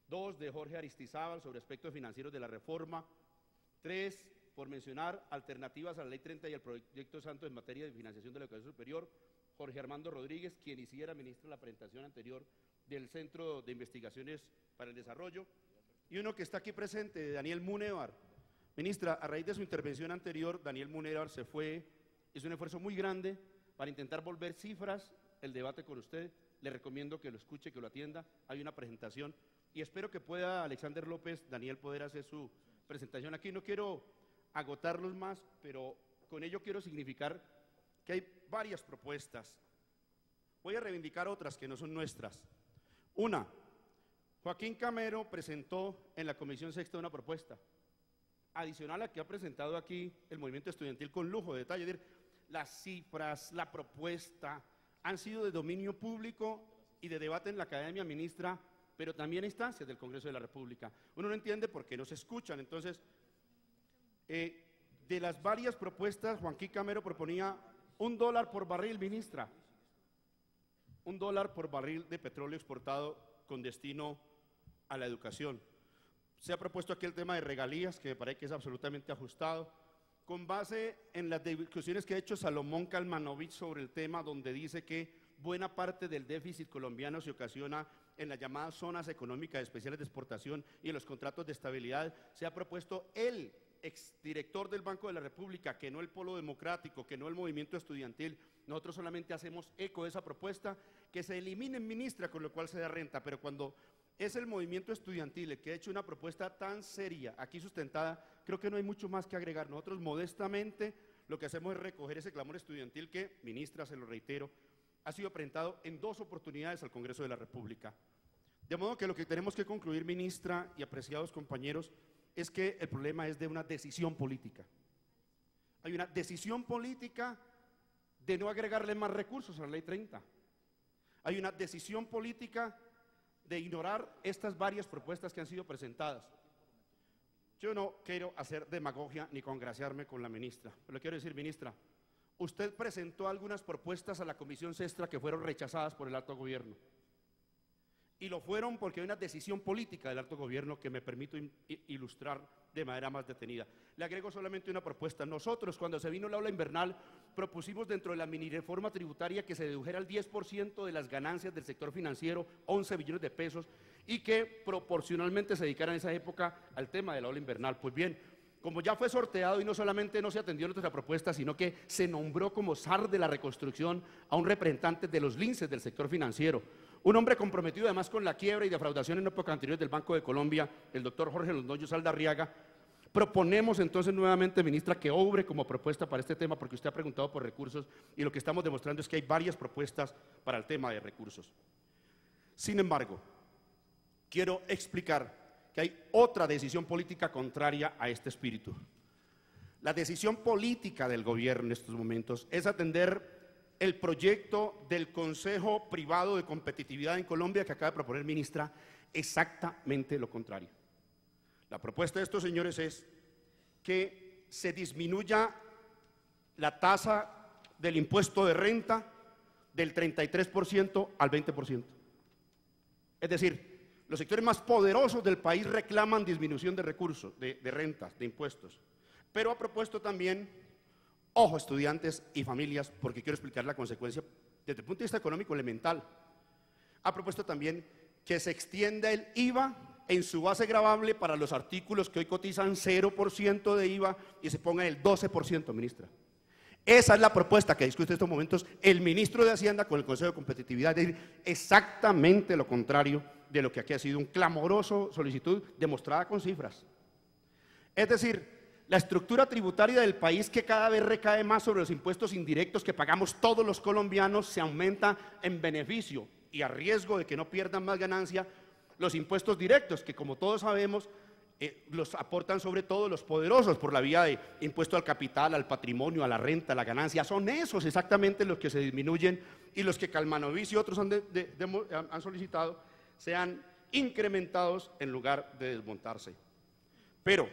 Dos, de Jorge Aristizábal sobre aspectos financieros de la reforma. Tres, por mencionar alternativas a la Ley 30 y al Proyecto Santo en materia de financiación de la educación superior, Jorge Armando Rodríguez, quien hiciera ministra la presentación anterior del Centro de Investigaciones para el Desarrollo. Y uno que está aquí presente, Daniel Munevar. Ministra, a raíz de su intervención anterior, Daniel Munevar se fue, hizo un esfuerzo muy grande para intentar volver cifras el debate con usted. Le recomiendo que lo escuche, que lo atienda. Hay una presentación y espero que pueda Alexander López, Daniel, poder hacer su presentación aquí. No quiero agotarlos más, pero con ello quiero significar que hay varias propuestas. Voy a reivindicar otras que no son nuestras. Una, Joaquín Camero presentó en la Comisión Sexta una propuesta adicional a la que ha presentado aquí el movimiento estudiantil con lujo de detalle. Es decir, las cifras, la propuesta han sido de dominio público y de debate en la academia, ministra, pero también en instancias del Congreso de la República. Uno no entiende por qué no se escuchan. Entonces, de las varias propuestas, Joaquín Camero proponía $1 por barril, ministra, $1 por barril de petróleo exportado con destino a la educación. Se ha propuesto aquí el tema de regalías, que me parece que es absolutamente ajustado, con base en las discusiones que ha hecho Salomón Kalmanovich sobre el tema, donde dice que buena parte del déficit colombiano se ocasiona en las llamadas zonas económicas especiales de exportación y en los contratos de estabilidad. Se ha propuesto el exdirector del Banco de la República, que no el Polo Democrático, que no el movimiento estudiantil. Nosotros solamente hacemos eco de esa propuesta, que se elimine, ministra, con lo cual se da renta, pero cuando es el movimiento estudiantil el que ha hecho una propuesta tan seria, aquí sustentada, creo que no hay mucho más que agregar. Nosotros modestamente lo que hacemos es recoger ese clamor estudiantil que, ministra, se lo reitero, ha sido presentado en 2 oportunidades al Congreso de la República. De modo que lo que tenemos que concluir, ministra y apreciados compañeros, es que el problema es de una decisión política. Hay una decisión política de no agregarle más recursos a la Ley 30. Hay una decisión política de ignorar estas varias propuestas que han sido presentadas. Yo no quiero hacer demagogia ni congraciarme con la ministra, pero le quiero decir, ministra, usted presentó algunas propuestas a la Comisión Sexta que fueron rechazadas por el alto gobierno. Y lo fueron porque hay una decisión política del alto gobierno que me permito ilustrar de manera más detenida. Le agrego solamente una propuesta. Nosotros, cuando se vino la ola invernal, propusimos dentro de la mini reforma tributaria que se dedujera el 10% de las ganancias del sector financiero, 11 billones de pesos, y que proporcionalmente se dedicaran en esa época al tema de la ola invernal. Pues bien, como ya fue sorteado y no solamente no se atendió nuestra propuesta, sino que se nombró como zar de la reconstrucción a un representante de los linces del sector financiero, un hombre comprometido además con la quiebra y defraudación en épocas anteriores del Banco de Colombia, el doctor Jorge Londoño Saldarriaga. Proponemos entonces nuevamente, ministra, que obre como propuesta para este tema, porque usted ha preguntado por recursos y lo que estamos demostrando es que hay varias propuestas para el tema de recursos. Sin embargo, quiero explicar que hay otra decisión política contraria a este espíritu. La decisión política del gobierno en estos momentos es atender el proyecto del Consejo Privado de Competitividad en Colombia que acaba de proponer ministra, exactamente lo contrario. La propuesta de estos señores es que se disminuya la tasa del impuesto de renta del 33% al 20%. Es decir, los sectores más poderosos del país reclaman disminución de recursos, de rentas, de impuestos. Pero ha propuesto también, ojo, estudiantes y familias, porque quiero explicar la consecuencia desde el punto de vista económico elemental. Ha propuesto también que se extienda el IVA en su base gravable para los artículos que hoy cotizan 0% de IVA y se ponga el 12%, ministra. Esa es la propuesta que discute en estos momentos el ministro de Hacienda con el Consejo de Competitividad, es decir, exactamente lo contrario de lo que aquí ha sido un clamoroso solicitud demostrada con cifras. Es decir, la estructura tributaria del país, que cada vez recae más sobre los impuestos indirectos que pagamos todos los colombianos, se aumenta en beneficio y a riesgo de que no pierdan más ganancia los impuestos directos, que como todos sabemos, los aportan sobre todo los poderosos por la vía de impuesto al capital, al patrimonio, a la renta, a la ganancia. Son esos exactamente los que se disminuyen y los que Calmanovis y otros han solicitado sean incrementados en lugar de desmontarse. Pero,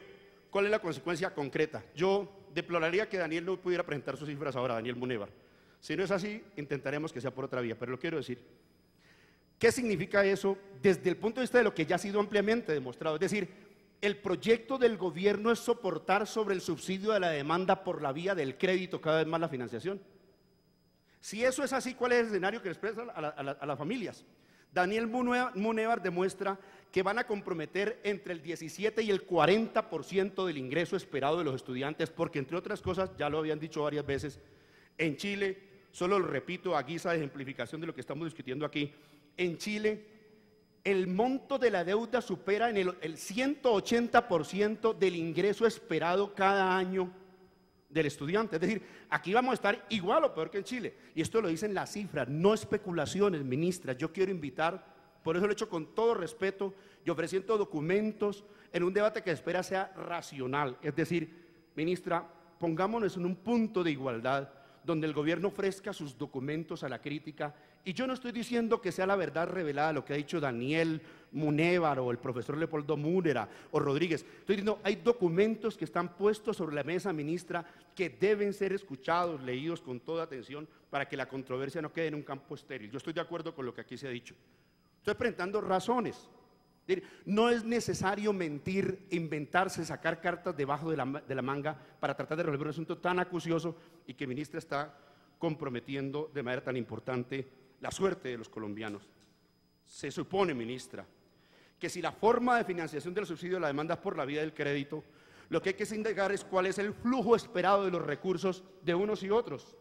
¿cuál es la consecuencia concreta? Yo deploraría que Daniel no pudiera presentar sus cifras ahora, Daniel Munévar. Si no es así, intentaremos que sea por otra vía, pero lo quiero decir. ¿Qué significa eso desde el punto de vista de lo que ya ha sido ampliamente demostrado? Es decir, el proyecto del gobierno es soportar sobre el subsidio de la demanda por la vía del crédito cada vez más la financiación. Si eso es así, ¿cuál es el escenario que expresa a las familias? Daniel Munévar demuestra que van a comprometer entre el 17 y el 40% del ingreso esperado de los estudiantes, porque entre otras cosas, ya lo habían dicho varias veces, en Chile, solo lo repito a guisa de ejemplificación de lo que estamos discutiendo aquí, en Chile el monto de la deuda supera en el 180% del ingreso esperado cada año del estudiante. Es decir, aquí vamos a estar igual o peor que en Chile. Y esto lo dicen las cifras, no especulaciones, ministra. Yo quiero invitar, por eso lo he hecho con todo respeto y ofreciendo documentos en un debate que espera sea racional. Es decir, ministra, pongámonos en un punto de igualdad donde el gobierno ofrezca sus documentos a la crítica. Y yo no estoy diciendo que sea la verdad revelada lo que ha dicho Daniel Munévar o el profesor Leopoldo Múnera o Rodríguez. Estoy diciendo, hay documentos que están puestos sobre la mesa, ministra, que deben ser escuchados, leídos con toda atención para que la controversia no quede en un campo estéril. Yo estoy de acuerdo con lo que aquí se ha dicho. Estoy presentando razones. No es necesario mentir, inventarse, sacar cartas debajo de la manga para tratar de resolver un asunto tan acucioso y que ministra está comprometiendo de manera tan importante la suerte de los colombianos. Se supone, ministra, que si la forma de financiación del subsidio de la demanda es por la vía del crédito, lo que hay que indicar es cuál es el flujo esperado de los recursos de unos y otros.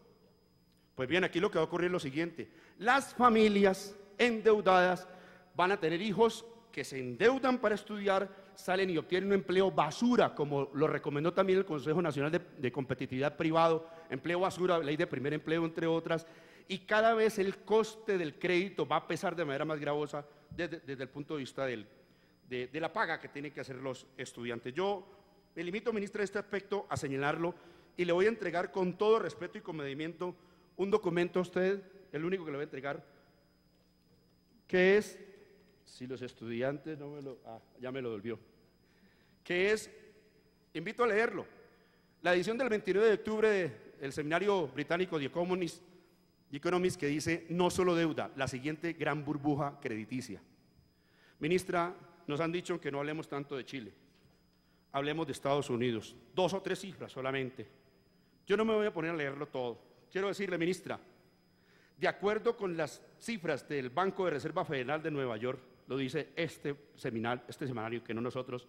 Pues bien, aquí lo que va a ocurrir es lo siguiente: las familias endeudadas van a tener hijos que se endeudan para estudiar, salen y obtienen un empleo basura, como lo recomendó también el Consejo Nacional de Competitividad Privado, empleo basura, ley de primer empleo, entre otras, y cada vez el coste del crédito va a pesar de manera más gravosa desde el punto de vista de la paga que tienen que hacer los estudiantes. Yo me limito, ministra, en este aspecto a señalarlo y le voy a entregar con todo respeto y comedimiento un documento a usted, el único que le voy a entregar, que es, si los estudiantes no me lo... ya me lo devolvió. Que es, invito a leerlo, la edición del 29 de octubre del seminario británico The Economist, que dice, no solo deuda, la siguiente gran burbuja crediticia. Ministra, nos han dicho que no hablemos tanto de Chile, hablemos de Estados Unidos, 2 o 3 cifras solamente. Yo no me voy a poner a leerlo todo. Quiero decirle, ministra, de acuerdo con las cifras del Banco de Reserva Federal de Nueva York, lo dice este semanario, que no nosotros,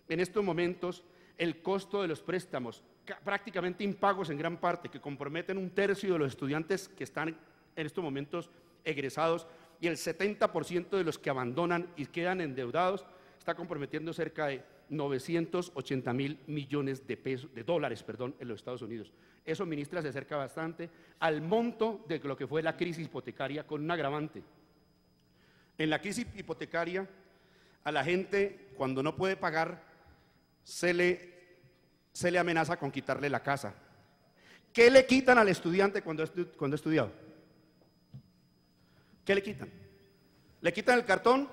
en estos momentos el costo de los préstamos, prácticamente impagos en gran parte, que comprometen 1/3 de los estudiantes que están en estos momentos egresados, y el 70% de los que abandonan y quedan endeudados, está comprometiendo cerca de 980.000 millones de dólares en los Estados Unidos. Eso, ministra, se acerca bastante al monto de lo que fue la crisis hipotecaria, con un agravante. En la crisis hipotecaria, a la gente, cuando no puede pagar, se le amenaza con quitarle la casa. ¿Qué le quitan al estudiante cuando ha estudiado? ¿Qué le quitan? ¿Le quitan el cartón?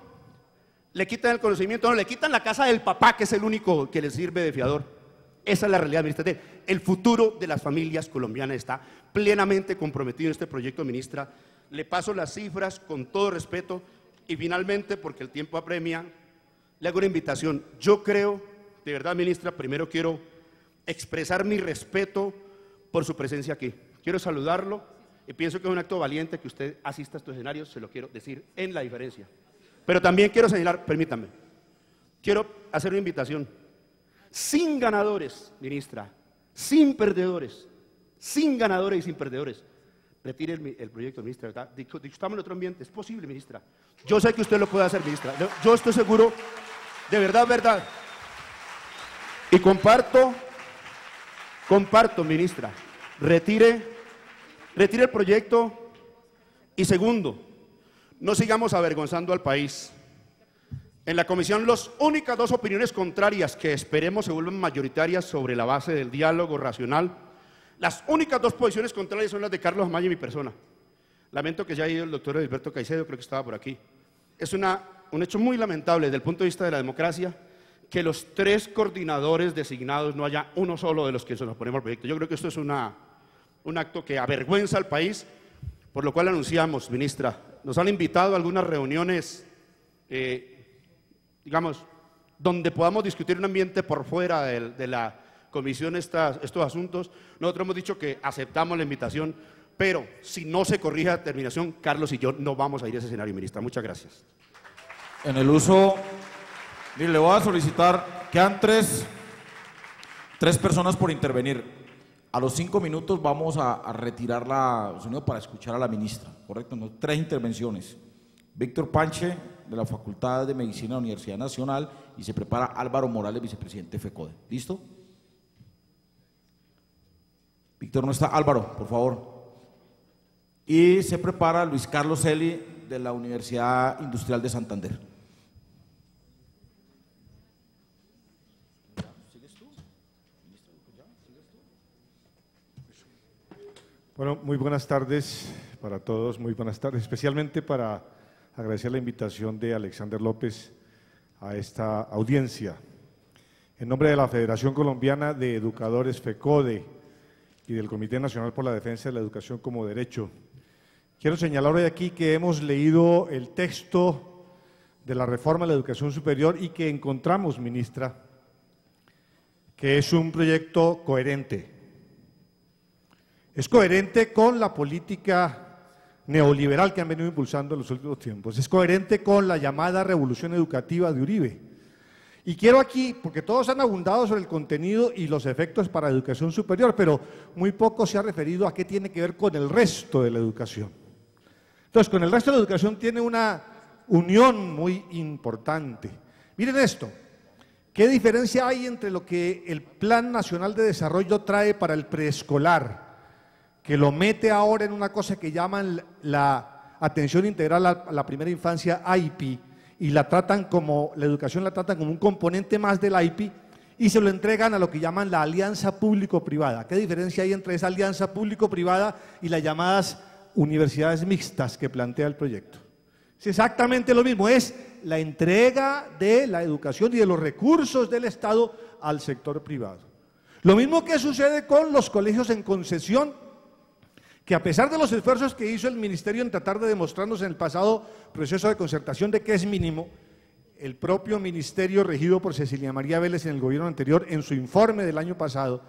¿Le quitan el conocimiento? No, le quitan la casa del papá, que es el único que le sirve de fiador. Esa es la realidad, ministra. El futuro de las familias colombianas está plenamente comprometido en este proyecto, ministra. Le paso las cifras con todo respeto y finalmente, porque el tiempo apremia, le hago una invitación. Yo creo, de verdad, ministra, primero quiero expresar mi respeto por su presencia aquí. Quiero saludarlo y pienso que es un acto valiente que usted asista a estos escenarios, se lo quiero decir en la diferencia. Pero también quiero señalar, permítame, quiero hacer una invitación. Sin ganadores, ministra, sin perdedores, sin ganadores y sin perdedores. Retire el proyecto, ministra, ¿verdad? Discutamos en otro ambiente, es posible, ministra. Yo sé que usted lo puede hacer, ministra. Yo estoy seguro, de verdad, verdad. Y comparto, ministra, retire el proyecto. Y segundo, no sigamos avergonzando al país. En la comisión, las únicas 2 opiniones contrarias que esperemos se vuelvan mayoritarias sobre la base del diálogo racional, las únicas 2 posiciones contrarias son las de Carlos Amaya y mi persona. Lamento que ya haya ido el doctor Edilberto Caicedo, creo que estaba por aquí. Es un hecho muy lamentable desde el punto de vista de la democracia que los 3 coordinadores designados no haya uno solo de los que se nos oponemos al proyecto. Yo creo que esto es un acto que avergüenza al país, por lo cual anunciamos, ministra, nos han invitado a algunas reuniones, digamos, donde podamos discutir un ambiente por fuera de la comisión estos asuntos. Nosotros hemos dicho que aceptamos la invitación, pero si no se corrige la terminación, Carlos y yo no vamos a ir a ese escenario, ministra. Muchas gracias. En el uso, mire, le voy a solicitar, quedan tres personas por intervenir. A los 5 minutos vamos a retirar la sonido para escuchar a la ministra, ¿correcto? No, 3 intervenciones. Víctor Panche, de la Facultad de Medicina de la Universidad Nacional, y se prepara Álvaro Morales, vicepresidente de FECODE. ¿Listo? Víctor no está. Álvaro, por favor. Y se prepara Luis Carlos Eli, de la Universidad Industrial de Santander. Bueno, muy buenas tardes para todos, muy buenas tardes, especialmente para agradecer la invitación de Alexander López a esta audiencia. En nombre de la Federación Colombiana de Educadores FECODE y del Comité Nacional por la Defensa de la Educación como Derecho, quiero señalar hoy aquí que hemos leído el texto de la reforma de la educación superior y que encontramos, ministra, que es un proyecto coherente. Es coherente con la política neoliberal que han venido impulsando en los últimos tiempos. Es coherente con la llamada revolución educativa de Uribe. Y quiero aquí, porque todos han abundado sobre el contenido y los efectos para la educación superior, pero muy poco se ha referido a qué tiene que ver con el resto de la educación. Entonces, con el resto de la educación tiene una unión muy importante. Miren esto, ¿qué diferencia hay entre lo que el Plan Nacional de Desarrollo trae para el preescolar, que lo mete ahora en una cosa que llaman la atención integral a la primera infancia, AIPI, y la educación la tratan como un componente más del AIPI, y se lo entregan a lo que llaman la alianza público-privada? ¿Qué diferencia hay entre esa alianza público-privada y las llamadas universidades mixtas que plantea el proyecto? Es exactamente lo mismo, es la entrega de la educación y de los recursos del Estado al sector privado. Lo mismo que sucede con los colegios en concesión, que a pesar de los esfuerzos que hizo el Ministerio en tratar de demostrarnos en el pasado proceso de concertación de que es mínimo, el propio Ministerio regido por Cecilia María Vélez en el gobierno anterior, en su informe del año pasado,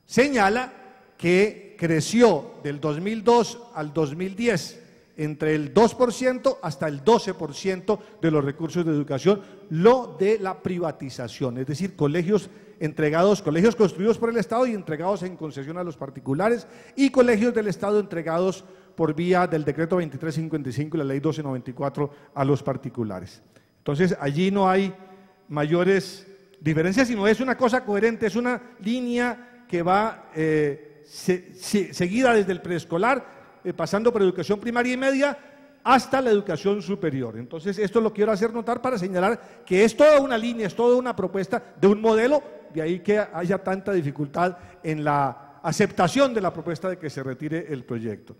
señala que creció del 2002 al 2010 entre el 2% hasta el 12% de los recursos de educación, lo de la privatización, es decir, colegios entregados, colegios construidos por el Estado y entregados en concesión a los particulares, y colegios del Estado entregados por vía del decreto 2355 y la ley 1294 a los particulares. Entonces, allí no hay mayores diferencias, sino es una cosa coherente, es una línea que va seguida desde el preescolar, pasando por educación primaria y media, hasta la educación superior. Entonces, esto lo quiero hacer notar para señalar que es toda una línea, es toda una propuesta de un modelo, de ahí que haya tanta dificultad en la aceptación de la propuesta de que se retire el proyecto.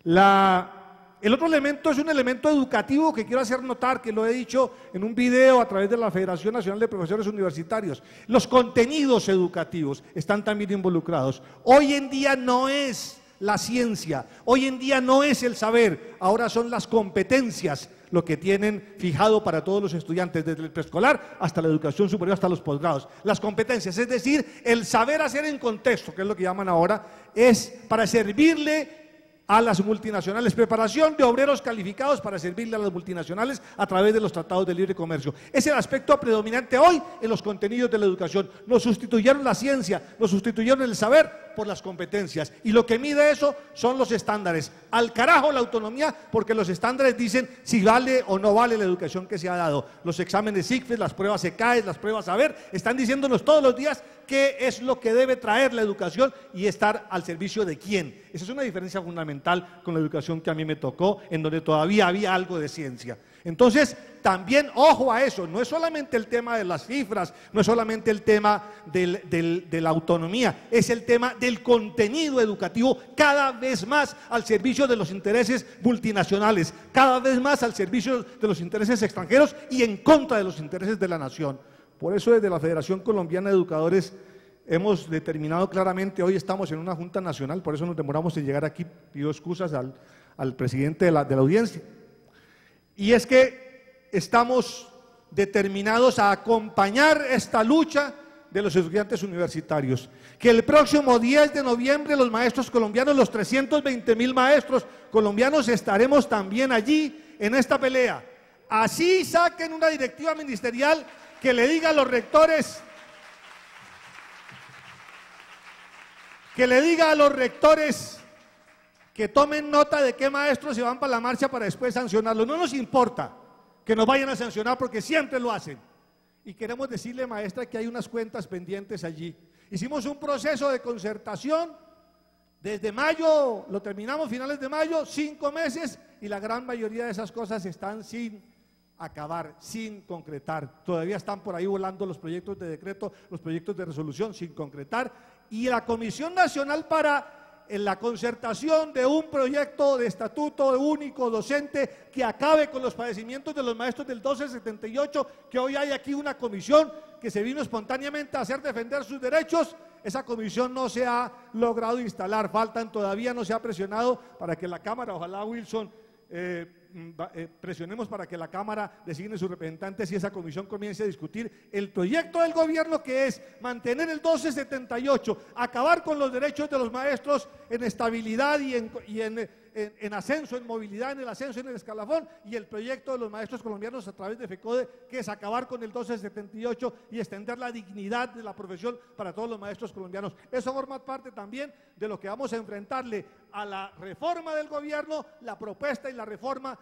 El otro elemento es un elemento educativo que quiero hacer notar, que lo he dicho en un video a través de la Federación Nacional de Profesores Universitarios. Los contenidos educativos están también involucrados. Hoy en día no es la ciencia, hoy en día no es el saber, ahora son las competencias lo que tienen fijado para todos los estudiantes, desde el preescolar hasta la educación superior, hasta los posgrados. Las competencias, es decir, el saber hacer en contexto, que es lo que llaman ahora, es para servirle a las multinacionales, preparación de obreros calificados para servirle a las multinacionales a través de los tratados de libre comercio. Es el aspecto predominante hoy en los contenidos de la educación. Nos sustituyeron la ciencia, nos sustituyeron el saber por las competencias, y lo que mide eso son los estándares. Al carajo la autonomía, porque los estándares dicen si vale o no vale la educación que se ha dado. Los exámenes ICFES, las pruebas ECAES, las pruebas saber, están diciéndonos todos los días qué es lo que debe traer la educación y estar al servicio de quién. Esa es una diferencia fundamental con la educación que a mí me tocó, en donde todavía había algo de ciencia. Entonces, también ojo a eso, no es solamente el tema de las cifras, no es solamente el tema de la autonomía, es el tema del contenido educativo cada vez más al servicio de los intereses multinacionales, cada vez más al servicio de los intereses extranjeros y en contra de los intereses de la nación. Por eso desde la Federación Colombiana de Educadores hemos determinado claramente, hoy estamos en una Junta Nacional, por eso nos demoramos en llegar aquí, pido excusas al presidente de la audiencia, y es que estamos determinados a acompañar esta lucha de los estudiantes universitarios, que el próximo 10 de noviembre los maestros colombianos, los 320.000 maestros colombianos, estaremos también allí en esta pelea. Así saquen una directiva ministerial que le diga a los rectores, que tomen nota de qué maestros se van para la marcha para después sancionarlos. No nos importa que nos vayan a sancionar porque siempre lo hacen. Y queremos decirle, maestra, que hay unas cuentas pendientes allí. Hicimos un proceso de concertación desde mayo, lo terminamos finales de mayo, 5 meses, y la gran mayoría de esas cosas están sin acabar, sin concretar. Todavía están por ahí volando los proyectos de decreto, los proyectos de resolución sin concretar. Y la Comisión Nacional para la concertación de un proyecto de estatuto único docente que acabe con los padecimientos de los maestros del 1278, que hoy hay aquí una comisión que se vino espontáneamente a hacer defender sus derechos. Esa comisión no se ha logrado instalar, todavía no se ha presionado para que la Cámara, ojalá Wilson, presionemos para que la Cámara designe sus representantes y esa comisión comience a discutir el proyecto del gobierno, que es mantener el 1278, acabar con los derechos de los maestros en estabilidad y en ascenso, en movilidad, en el ascenso, en el escalafón, y el proyecto de los maestros colombianos a través de FECODE, que es acabar con el 1278 y extender la dignidad de la profesión para todos los maestros colombianos. Eso forma parte también de lo que vamos a enfrentarle a la reforma del gobierno, la propuesta y la reforma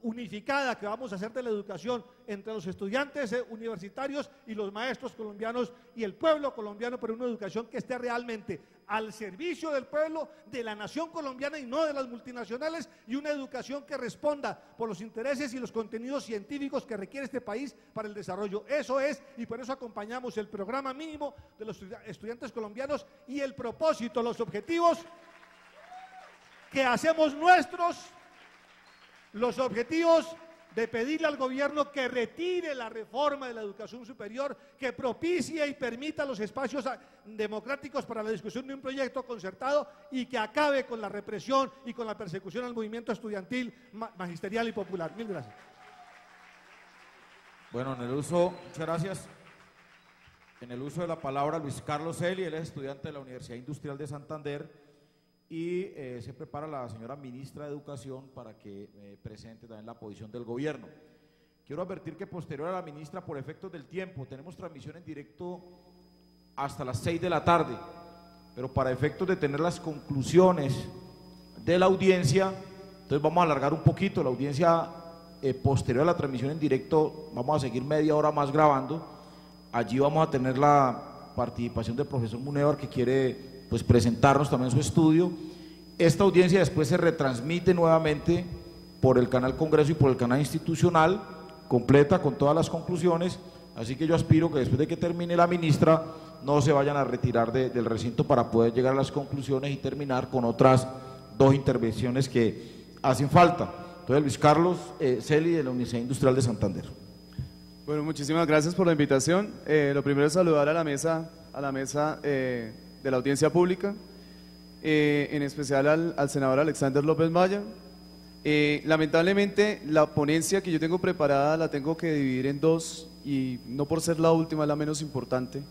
unificada que vamos a hacer de la educación entre los estudiantes universitarios y los maestros colombianos y el pueblo colombiano, pero una educación que esté realmente al servicio del pueblo, de la nación colombiana y no de las multinacionales, y una educación que responda por los intereses y los contenidos científicos que requiere este país para el desarrollo. Eso es, y por eso acompañamos el programa mínimo de los estudiantes colombianos y el propósito, los objetivos que hacemos nuestros, los objetivos de pedirle al gobierno que retire la reforma de la educación superior, que propicie y permita los espacios democráticos para la discusión de un proyecto concertado y que acabe con la represión y con la persecución al movimiento estudiantil, magisterial y popular. Mil gracias. Bueno, muchas gracias. En el uso de la palabra, Luis Carlos Eli, él es estudiante de la Universidad Industrial de Santander, y se prepara la señora ministra de Educación para que presente también la posición del gobierno. Quiero advertir que posterior a la ministra, por efectos del tiempo, tenemos transmisión en directo hasta las 6 de la tarde, pero para efectos de tener las conclusiones de la audiencia, entonces vamos a alargar un poquito la audiencia posterior a la transmisión en directo, vamos a seguir media hora más grabando. Allí vamos a tener la participación del profesor Munevar, que quiere pues presentarnos también su estudio. Esta audiencia después se retransmite nuevamente por el canal Congreso y por el canal institucional, completa con todas las conclusiones, así que yo aspiro que después de que termine la ministra no se vayan a retirar del recinto para poder llegar a las conclusiones y terminar con otras 2 intervenciones que hacen falta. Entonces, Luis Carlos Celi, de la Universidad Industrial de Santander. Bueno, muchísimas gracias por la invitación. Lo primero es saludar a la mesa de la audiencia pública, en especial al senador Alexander López Maya. Lamentablemente, la ponencia que yo tengo preparada la tengo que dividir en 2, y no por ser la última, es la menos importante.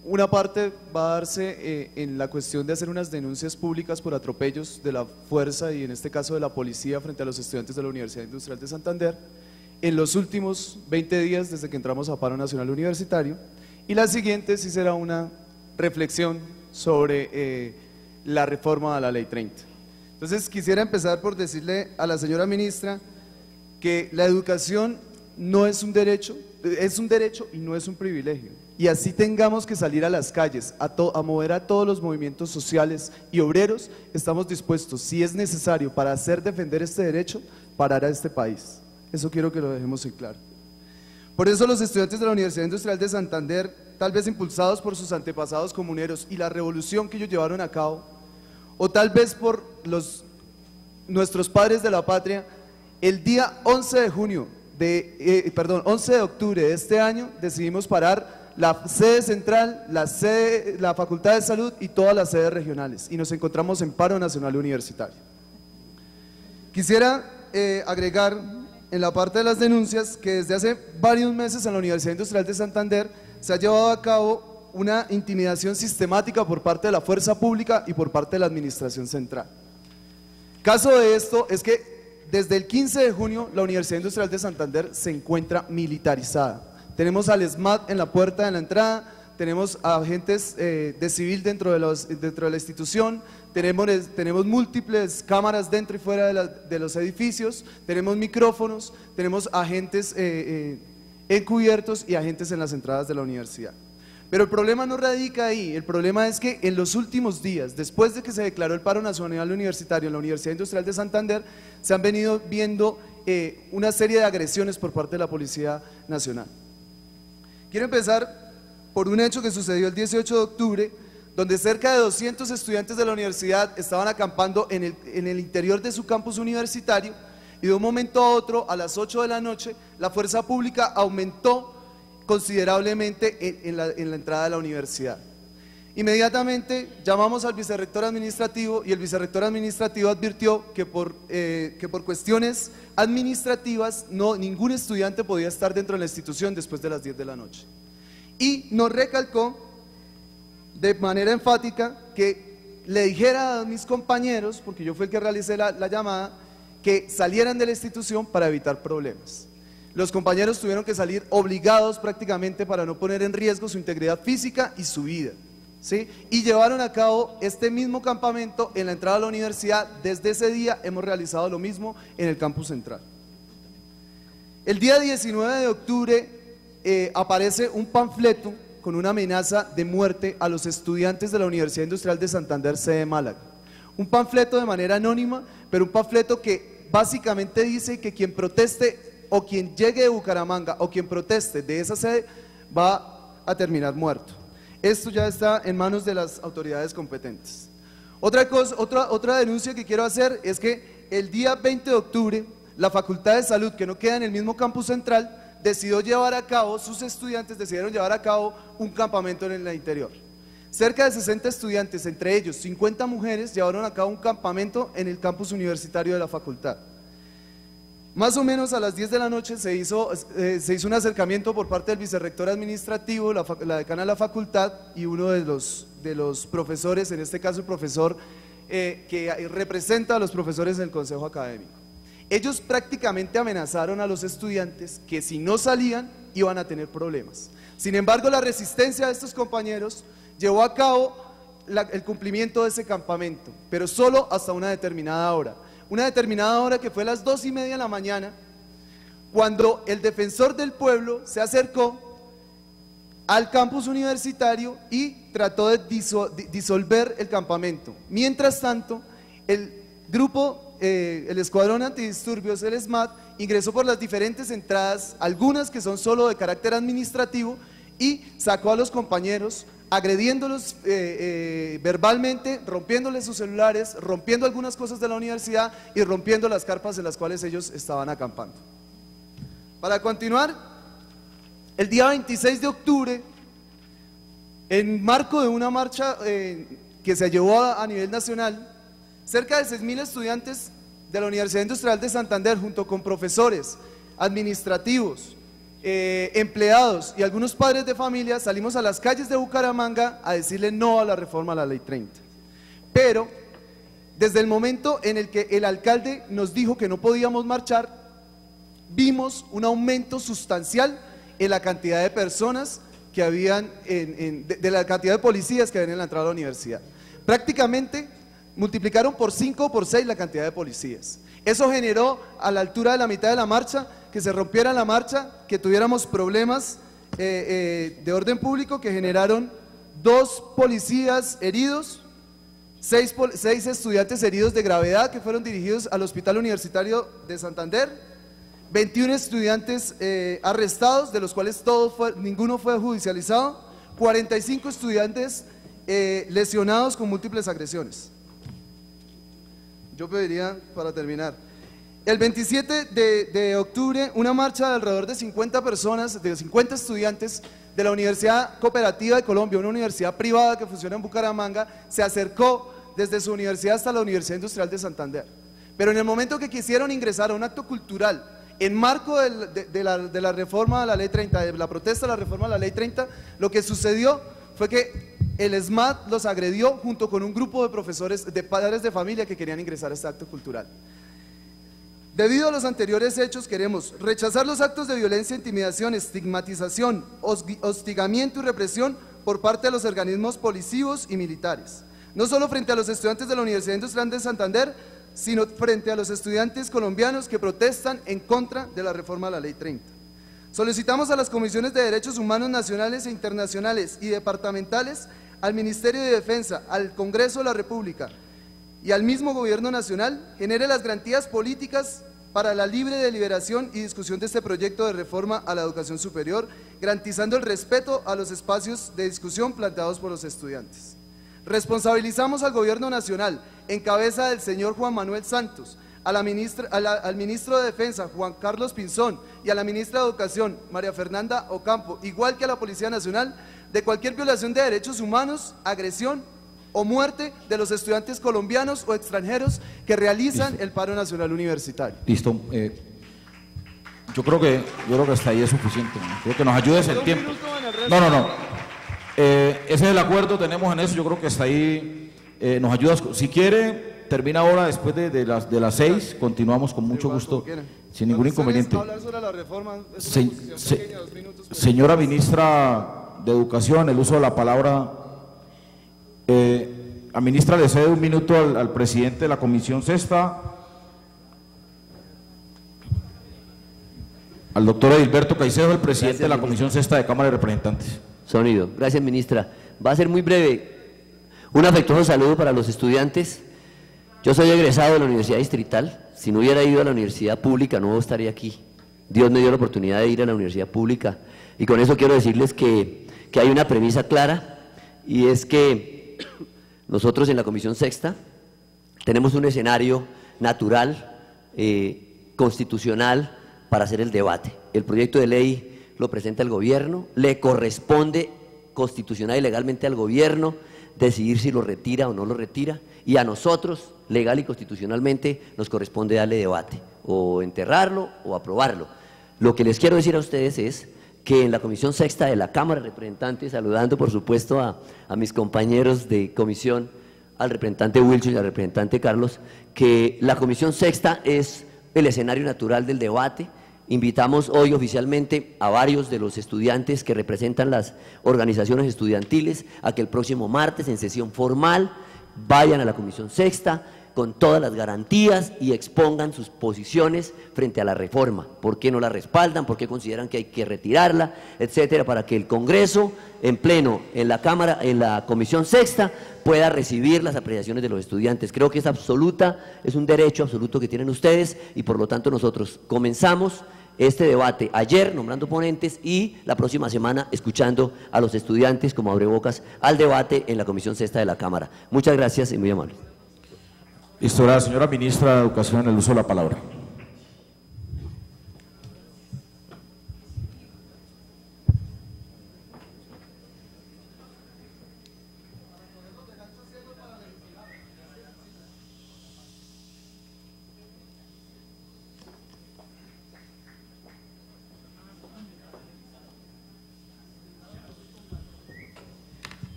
Una parte va a darse en la cuestión de hacer unas denuncias públicas por atropellos de la fuerza, y en este caso de la policía, frente a los estudiantes de la Universidad Industrial de Santander en los últimos 20 días desde que entramos a paro nacional universitario, y la siguiente sí será una reflexión sobre la reforma a la Ley 30. Entonces quisiera empezar por decirle a la señora ministra que la educación no es un derecho, es un derecho y no es un privilegio. Y así tengamos que salir a las calles, a mover a todos los movimientos sociales y obreros, estamos dispuestos, si es necesario, para hacer defender este derecho, parar a este país. Eso quiero que lo dejemos en claro. Por eso los estudiantes de la Universidad Industrial de Santander, tal vez impulsados por sus antepasados comuneros y la revolución que ellos llevaron a cabo, o tal vez por nuestros padres de la patria, el día 11 de octubre de este año decidimos parar la sede central, la Facultad de Salud y todas las sedes regionales, y nos encontramos en paro nacional universitario. Quisiera agregar en la parte de las denuncias que desde hace varios meses en la Universidad Industrial de Santander se ha llevado a cabo una intimidación sistemática por parte de la fuerza pública y por parte de la administración central. Caso de esto es que desde el 15 de junio la Universidad Industrial de Santander se encuentra militarizada. Tenemos al SMAT en la puerta de la entrada, tenemos agentes de civil dentro de la institución, tenemos múltiples cámaras dentro y fuera de los edificios, tenemos micrófonos, tenemos agentes encubiertos y agentes en las entradas de la universidad. Pero el problema no radica ahí, el problema es que en los últimos días, después de que se declaró el paro nacional universitario en la Universidad Industrial de Santander, se han venido viendo una serie de agresiones por parte de la Policía Nacional. Quiero empezar por un hecho que sucedió el 18 de octubre, donde cerca de 200 estudiantes de la universidad estaban acampando en el interior de su campus universitario, y de un momento a otro, a las 8 de la noche, la fuerza pública aumentó considerablemente en la entrada de la universidad. Inmediatamente llamamos al vicerrector administrativo, y el vicerrector administrativo advirtió que por cuestiones administrativas ningún estudiante podía estar dentro de la institución después de las 10 de la noche. Y nos recalcó de manera enfática que le dijera a mis compañeros, porque yo fui el que realicé la llamada, que salieran de la institución para evitar problemas. Los compañeros tuvieron que salir obligados prácticamente para no poner en riesgo su integridad física y su vida, ¿sí? Y llevaron a cabo este mismo campamento en la entrada a la universidad. Desde ese día hemos realizado lo mismo en el campus central. El día 19 de octubre aparece un panfleto con una amenaza de muerte a los estudiantes de la Universidad Industrial de Santander, sede Málaga. Un panfleto de manera anónima, pero un panfleto que básicamente dice que quien proteste o quien llegue de Bucaramanga o quien proteste de esa sede va a terminar muerto. Esto ya está en manos de las autoridades competentes. Otra denuncia que quiero hacer es que el día 20 de octubre la Facultad de Salud, que no queda en el mismo campus central, sus estudiantes decidieron llevar a cabo un campamento en el interior. Cerca de 60 estudiantes, entre ellos 50 mujeres, llevaron a cabo un campamento en el campus universitario de la facultad. Más o menos a las 10 de la noche se hizo un acercamiento por parte del vicerrector administrativo, la decana de la facultad y uno de los profesores, en este caso el profesor que representa a los profesores del consejo académico. Ellos prácticamente amenazaron a los estudiantes que si no salían iban a tener problemas. Sin embargo, la resistencia de estos compañeros llevó a cabo el cumplimiento de ese campamento, pero solo hasta una determinada hora. Una determinada hora que fue a las 2:30 de la mañana, cuando el defensor del pueblo se acercó al campus universitario y trató de disolver el campamento. Mientras tanto, el grupo, el escuadrón antidisturbios, el SMAT, ingresó por las diferentes entradas, algunas que son solo de carácter administrativo, y sacó a los compañeros, agrediéndolos verbalmente, rompiéndoles sus celulares, rompiendo algunas cosas de la universidad y rompiendo las carpas en las cuales ellos estaban acampando. Para continuar, el día 26 de octubre, en marco de una marcha que se llevó a nivel nacional, cerca de 6.000 estudiantes de la Universidad Industrial de Santander, junto con profesores, administrativos, empleados y algunos padres de familia, salimos a las calles de Bucaramanga a decirle no a la reforma a la Ley 30. Pero, desde el momento en el que el alcalde nos dijo que no podíamos marchar, vimos un aumento sustancial en la cantidad de personas que habían, de la cantidad de policías que habían en la entrada a la universidad. Prácticamente multiplicaron por 5 o por 6 la cantidad de policías. Eso generó, a la altura de la mitad de la marcha, que se rompiera la marcha, que tuviéramos problemas de orden público que generaron 2 policías heridos, 6 estudiantes heridos de gravedad que fueron dirigidos al Hospital Universitario de Santander, 21 estudiantes arrestados, de los cuales ninguno fue judicializado, 45 estudiantes lesionados con múltiples agresiones. Yo pediría, para terminar, el 27 de octubre, una marcha de alrededor de 50 personas, de 50 estudiantes de la Universidad Cooperativa de Colombia, una universidad privada que funciona en Bucaramanga, se acercó desde su universidad hasta la Universidad Industrial de Santander. Pero en el momento que quisieron ingresar a un acto cultural, en marco de la reforma a la Ley 30, de la protesta a la reforma a la Ley 30, lo que sucedió fue que el SMAT los agredió junto con un grupo de profesores, de padres de familia que querían ingresar a este acto cultural. Debido a los anteriores hechos, queremos rechazar los actos de violencia, intimidación, estigmatización, hostigamiento y represión por parte de los organismos policivos y militares, no solo frente a los estudiantes de la Universidad Industrial de Santander, sino frente a los estudiantes colombianos que protestan en contra de la reforma a la Ley 30. Solicitamos a las comisiones de derechos humanos nacionales e internacionales y departamentales, al Ministerio de Defensa, al Congreso de la República y al mismo Gobierno Nacional, genere las garantías políticas para la libre deliberación y discusión de este proyecto de reforma a la educación superior, garantizando el respeto a los espacios de discusión planteados por los estudiantes. Responsabilizamos al Gobierno Nacional, en cabeza del señor Juan Manuel Santos, al ministro de Defensa, Juan Carlos Pinzón, y a la ministra de Educación, María Fernanda Ocampo, igual que a la Policía Nacional, de cualquier violación de derechos humanos, agresión o muerte de los estudiantes colombianos o extranjeros que realizan el paro nacional universitario. Listo. Yo creo que hasta ahí es suficiente, ¿no? Creo que nos ayudes el tiempo. No. Ese es el acuerdo, tenemos en eso, yo creo que hasta ahí nos ayudas. Si quiere, termina ahora después de las 6, continuamos con mucho gusto, sin ningún inconveniente. Señora ministra de Educación, el uso de la palabra, a ministra le cede un minuto al presidente de la Comisión Sexta, al doctor Edilberto Caicedo, el presidente de la Comisión Sexta de Cámara de Representantes. Sonido. Gracias, ministra. Va a ser muy breve. Un afectuoso saludo para los estudiantes. Yo soy egresado de la Universidad Distrital. Si no hubiera ido a la universidad pública, no estaría aquí. Dios me dio la oportunidad de ir a la universidad pública. Y con eso quiero decirles que hay una premisa clara, y es que nosotros en la Comisión Sexta tenemos un escenario natural, constitucional, para hacer el debate. El proyecto de ley lo presenta el gobierno, le corresponde constitucional y legalmente al gobierno decidir si lo retira o no lo retira, y a nosotros, legal y constitucionalmente, nos corresponde darle debate, o enterrarlo o aprobarlo. Lo que les quiero decir a ustedes es que en la Comisión Sexta de la Cámara de Representantes, saludando por supuesto a mis compañeros de comisión, al representante Wilson y al representante Carlos, que la Comisión Sexta es el escenario natural del debate. Invitamos hoy oficialmente a varios de los estudiantes que representan las organizaciones estudiantiles a que el próximo martes en sesión formal vayan a la Comisión Sexta con todas las garantías y expongan sus posiciones frente a la reforma, por qué no la respaldan, por qué consideran que hay que retirarla, etcétera, para que el Congreso en pleno, en la Cámara, en la Comisión Sexta, pueda recibir las apreciaciones de los estudiantes. Creo que es un derecho absoluto que tienen ustedes y por lo tanto nosotros comenzamos este debate ayer nombrando ponentes y la próxima semana escuchando a los estudiantes como abrebocas al debate en la Comisión Sexta de la Cámara. Muchas gracias y muy amable. Listo, la señora ministra de Educación en el uso de la palabra.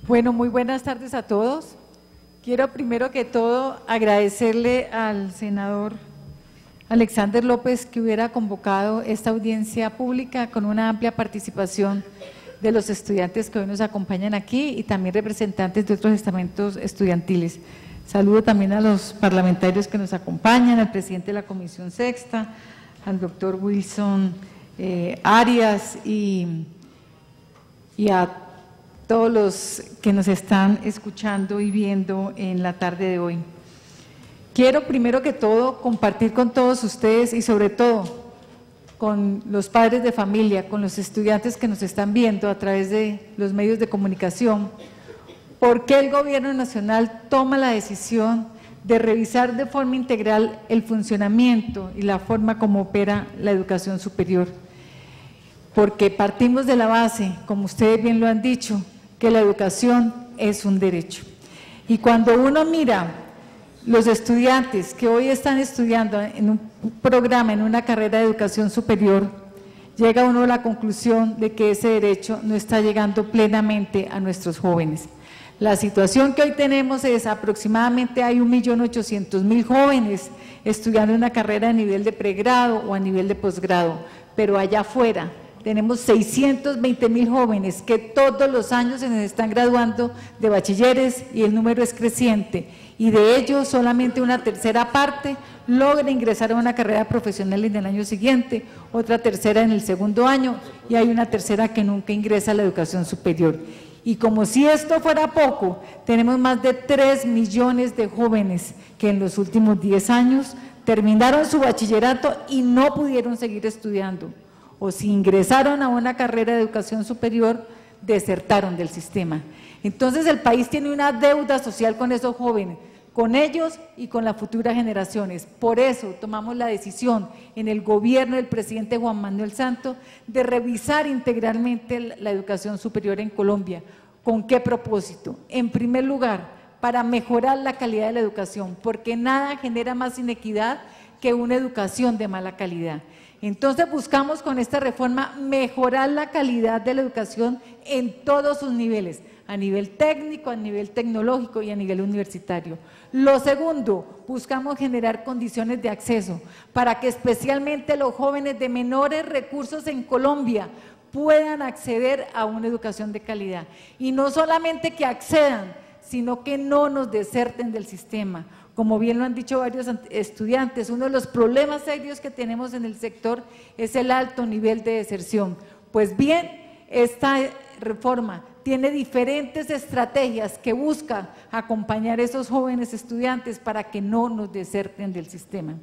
Bueno, muy buenas tardes a todos. Quiero primero que todo agradecerle al senador Alexander López que hubiera convocado esta audiencia pública con una amplia participación de los estudiantes que hoy nos acompañan aquí y también representantes de otros estamentos estudiantiles. Saludo también a los parlamentarios que nos acompañan, al presidente de la Comisión Sexta, al doctor Wilson Arias y a todos los que nos están escuchando y viendo en la tarde de hoy. Quiero primero que todo compartir con todos ustedes y sobre todo con los padres de familia, con los estudiantes que nos están viendo a través de los medios de comunicación, por qué el Gobierno Nacional toma la decisión de revisar de forma integral el funcionamiento y la forma como opera la educación superior. Porque partimos de la base, como ustedes bien lo han dicho, que la educación es un derecho. Y cuando uno mira los estudiantes que hoy están estudiando en un programa, en una carrera de educación superior, llega uno a la conclusión de que ese derecho no está llegando plenamente a nuestros jóvenes. La situación que hoy tenemos es aproximadamente hay 1.800.000 jóvenes estudiando una carrera a nivel de pregrado o a nivel de posgrado, pero allá afuera tenemos 620.000 jóvenes que todos los años se nos están graduando de bachilleres y el número es creciente y de ellos solamente una tercera parte logra ingresar a una carrera profesional en el año siguiente, otra tercera en el segundo año y hay una tercera que nunca ingresa a la educación superior. Y como si esto fuera poco, tenemos más de 3 millones de jóvenes que en los últimos 10 años terminaron su bachillerato y no pudieron seguir estudiando. O si ingresaron a una carrera de educación superior, desertaron del sistema. Entonces el país tiene una deuda social con esos jóvenes, con ellos y con las futuras generaciones. Por eso tomamos la decisión en el gobierno del presidente Juan Manuel Santos de revisar integralmente la educación superior en Colombia. ¿Con qué propósito? En primer lugar, para mejorar la calidad de la educación, porque nada genera más inequidad que una educación de mala calidad. Entonces buscamos con esta reforma mejorar la calidad de la educación en todos sus niveles, a nivel técnico, a nivel tecnológico y a nivel universitario. Lo segundo, buscamos generar condiciones de acceso para que especialmente los jóvenes de menores recursos en Colombia puedan acceder a una educación de calidad. Y no solamente que accedan, sino que no nos deserten del sistema. Como bien lo han dicho varios estudiantes, uno de los problemas serios que tenemos en el sector es el alto nivel de deserción. Pues bien, esta reforma tiene diferentes estrategias que buscan acompañar a esos jóvenes estudiantes para que no nos deserten del sistema.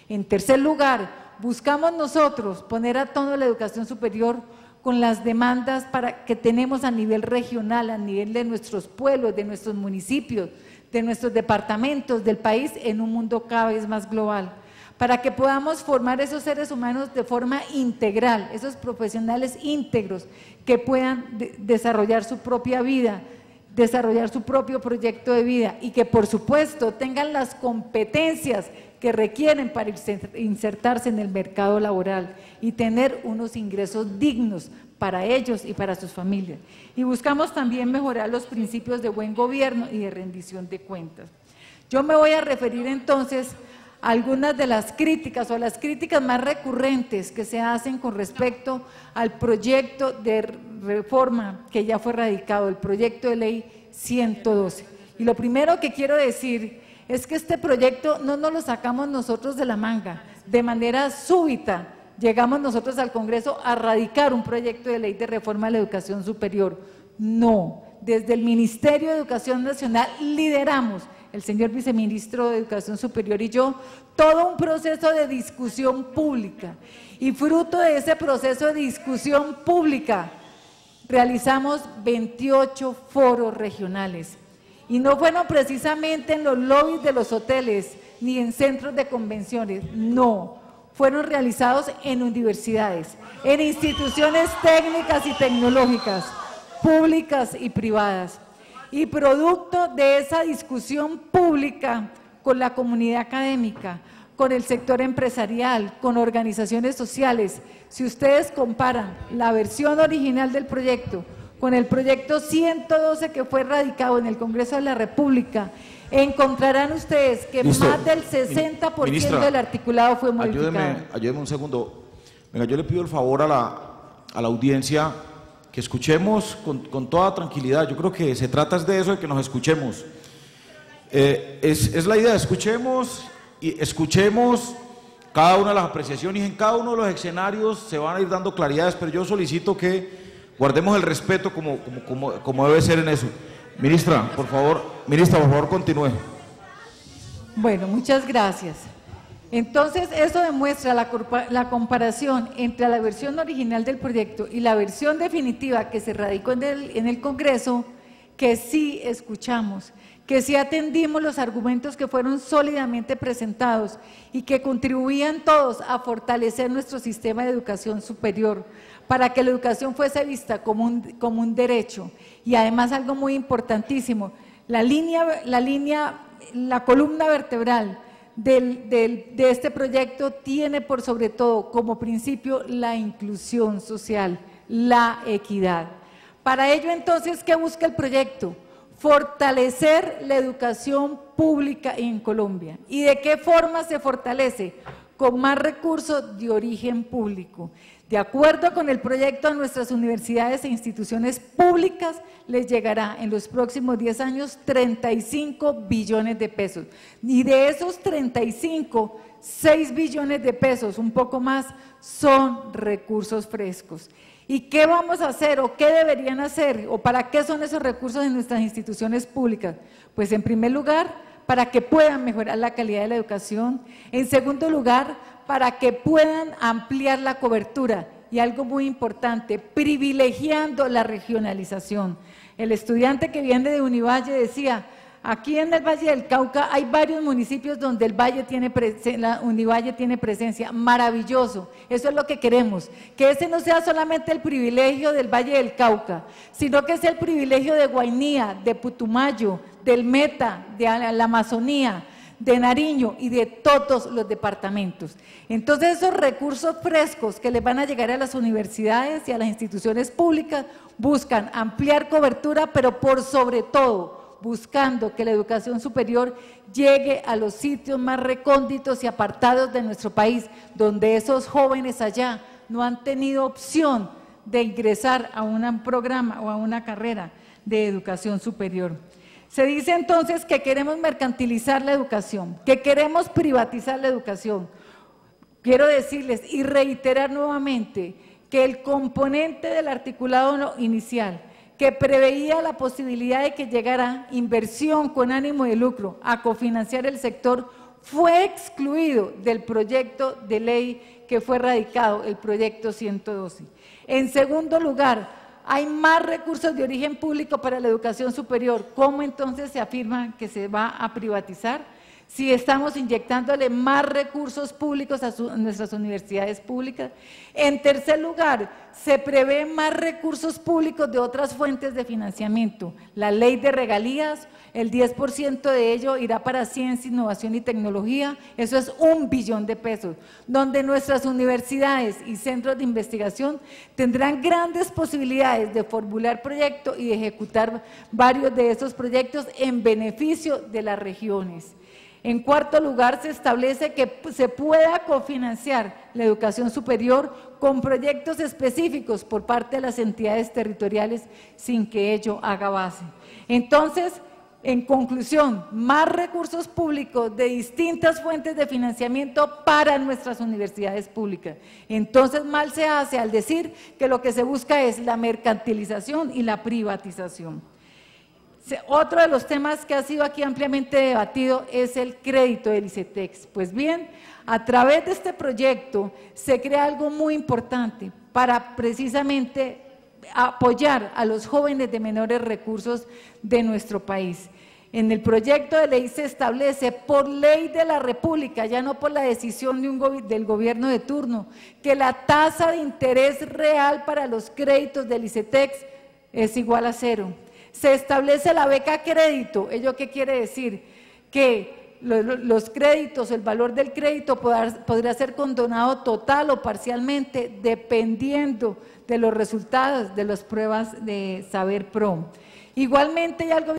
En tercer lugar, buscamos nosotros poner a tono la educación superior con las demandas que tenemos a nivel regional, a nivel de nuestros pueblos, de nuestros municipios, de nuestros departamentos, del país, en un mundo cada vez más global, para que podamos formar esos seres humanos de forma integral, esos profesionales íntegros que puedan desarrollar su propia vida, desarrollar su propio proyecto de vida y que por supuesto tengan las competencias que requieren para insertarse en el mercado laboral y tener unos ingresos dignos para ellos y para sus familias. Y buscamos también mejorar los principios de buen gobierno y de rendición de cuentas. Yo me voy a referir entonces algunas de las críticas o las críticas más recurrentes que se hacen con respecto al proyecto de reforma que ya fue radicado, el proyecto de ley 112. Y lo primero que quiero decir es que este proyecto no nos lo sacamos nosotros de la manga, de manera súbita llegamos nosotros al Congreso a radicar un proyecto de ley de reforma a la educación superior. No, desde el Ministerio de Educación Nacional lideramos, el señor viceministro de Educación Superior y yo, todo un proceso de discusión pública. Y fruto de ese proceso de discusión pública, realizamos 28 foros regionales. Y no fueron precisamente en los lobbies de los hoteles, ni en centros de convenciones, no. Fueron realizados en universidades, en instituciones técnicas y tecnológicas, públicas y privadas. Y producto de esa discusión pública con la comunidad académica, con el sector empresarial, con organizaciones sociales, si ustedes comparan la versión original del proyecto con el proyecto 112 que fue radicado en el Congreso de la República, encontrarán ustedes que Listo. más del 60% Ministra, del articulado fue modificado. Ayúdeme un segundo. Venga, yo le pido el favor a la audiencia que escuchemos con toda tranquilidad. Yo creo que se trata de eso, de que nos escuchemos. Es la idea, escuchemos cada una de las apreciaciones y en cada uno de los escenarios se van a ir dando claridades, pero yo solicito que guardemos el respeto como debe ser en eso. Ministra, por favor, continúe. Bueno, muchas gracias. Entonces, eso demuestra la comparación entre la versión original del proyecto y la versión definitiva que se radicó en el Congreso, que sí escuchamos, que sí atendimos los argumentos que fueron sólidamente presentados y que contribuían todos a fortalecer nuestro sistema de educación superior, para que la educación fuese vista como un derecho. Y además algo muy importantísimo, la columna vertebral de este proyecto tiene por sobre todo como principio la inclusión social, la equidad. Para ello entonces, ¿qué busca el proyecto? Fortalecer la educación pública en Colombia. ¿Y de qué forma se fortalece? Con más recursos de origen público. De acuerdo con el proyecto, a nuestras universidades e instituciones públicas les llegará en los próximos 10 años 35 billones de pesos. Y de esos 35, 6 billones de pesos, un poco más, son recursos frescos. ¿Y qué vamos a hacer o qué deberían hacer o para qué son esos recursos en nuestras instituciones públicas? Pues en primer lugar, para que puedan mejorar la calidad de la educación. En segundo lugar, para que puedan ampliar la cobertura y algo muy importante, privilegiando la regionalización. El estudiante que viene de Univalle decía, aquí en el Valle del Cauca hay varios municipios donde el Valle la Univalle tiene presencia, maravilloso, eso es lo que queremos, que ese no sea solamente el privilegio del Valle del Cauca, sino que sea el privilegio de Guainía, de Putumayo, del Meta, de la Amazonía, de Nariño y de todos los departamentos. Entonces esos recursos frescos que les van a llegar a las universidades y a las instituciones públicas buscan ampliar cobertura, pero por sobre todo buscando que la educación superior llegue a los sitios más recónditos y apartados de nuestro país, donde esos jóvenes allá no han tenido opción de ingresar a un programa o a una carrera de educación superior. Se dice entonces que queremos mercantilizar la educación, que queremos privatizar la educación. Quiero decirles y reiterar nuevamente que el componente del articulado inicial que preveía la posibilidad de que llegara inversión con ánimo de lucro a cofinanciar el sector fue excluido del proyecto de ley que fue radicado, el proyecto 112. En segundo lugar, hay más recursos de origen público para la educación superior. ¿Cómo entonces se afirma que se va a privatizar? Si estamos inyectándole más recursos públicos a nuestras universidades públicas. En tercer lugar, se prevé más recursos públicos de otras fuentes de financiamiento. La ley de regalías, el 10% de ello irá para ciencia, innovación y tecnología, eso es 1 billón de pesos, donde nuestras universidades y centros de investigación tendrán grandes posibilidades de formular proyectos y de ejecutar varios de esos proyectos en beneficio de las regiones. En cuarto lugar, se establece que se pueda cofinanciar la educación superior con proyectos específicos por parte de las entidades territoriales sin que ello haga base. Entonces, en conclusión, más recursos públicos de distintas fuentes de financiamiento para nuestras universidades públicas. Entonces, mal se hace al decir que lo que se busca es la mercantilización y la privatización. Otro de los temas que ha sido aquí ampliamente debatido es el crédito del ICETEX. Pues bien, a través de este proyecto se crea algo muy importante para precisamente apoyar a los jóvenes de menores recursos de nuestro país. En el proyecto de ley se establece por ley de la República, ya no por la decisión del gobierno de turno, que la tasa de interés real para los créditos del ICETEX es igual a 0. Se establece la beca crédito. ¿Ello qué quiere decir? Que los créditos, el valor del crédito podrá ser condonado total o parcialmente dependiendo de los resultados de las pruebas de Saber Pro. Igualmente ya el gobierno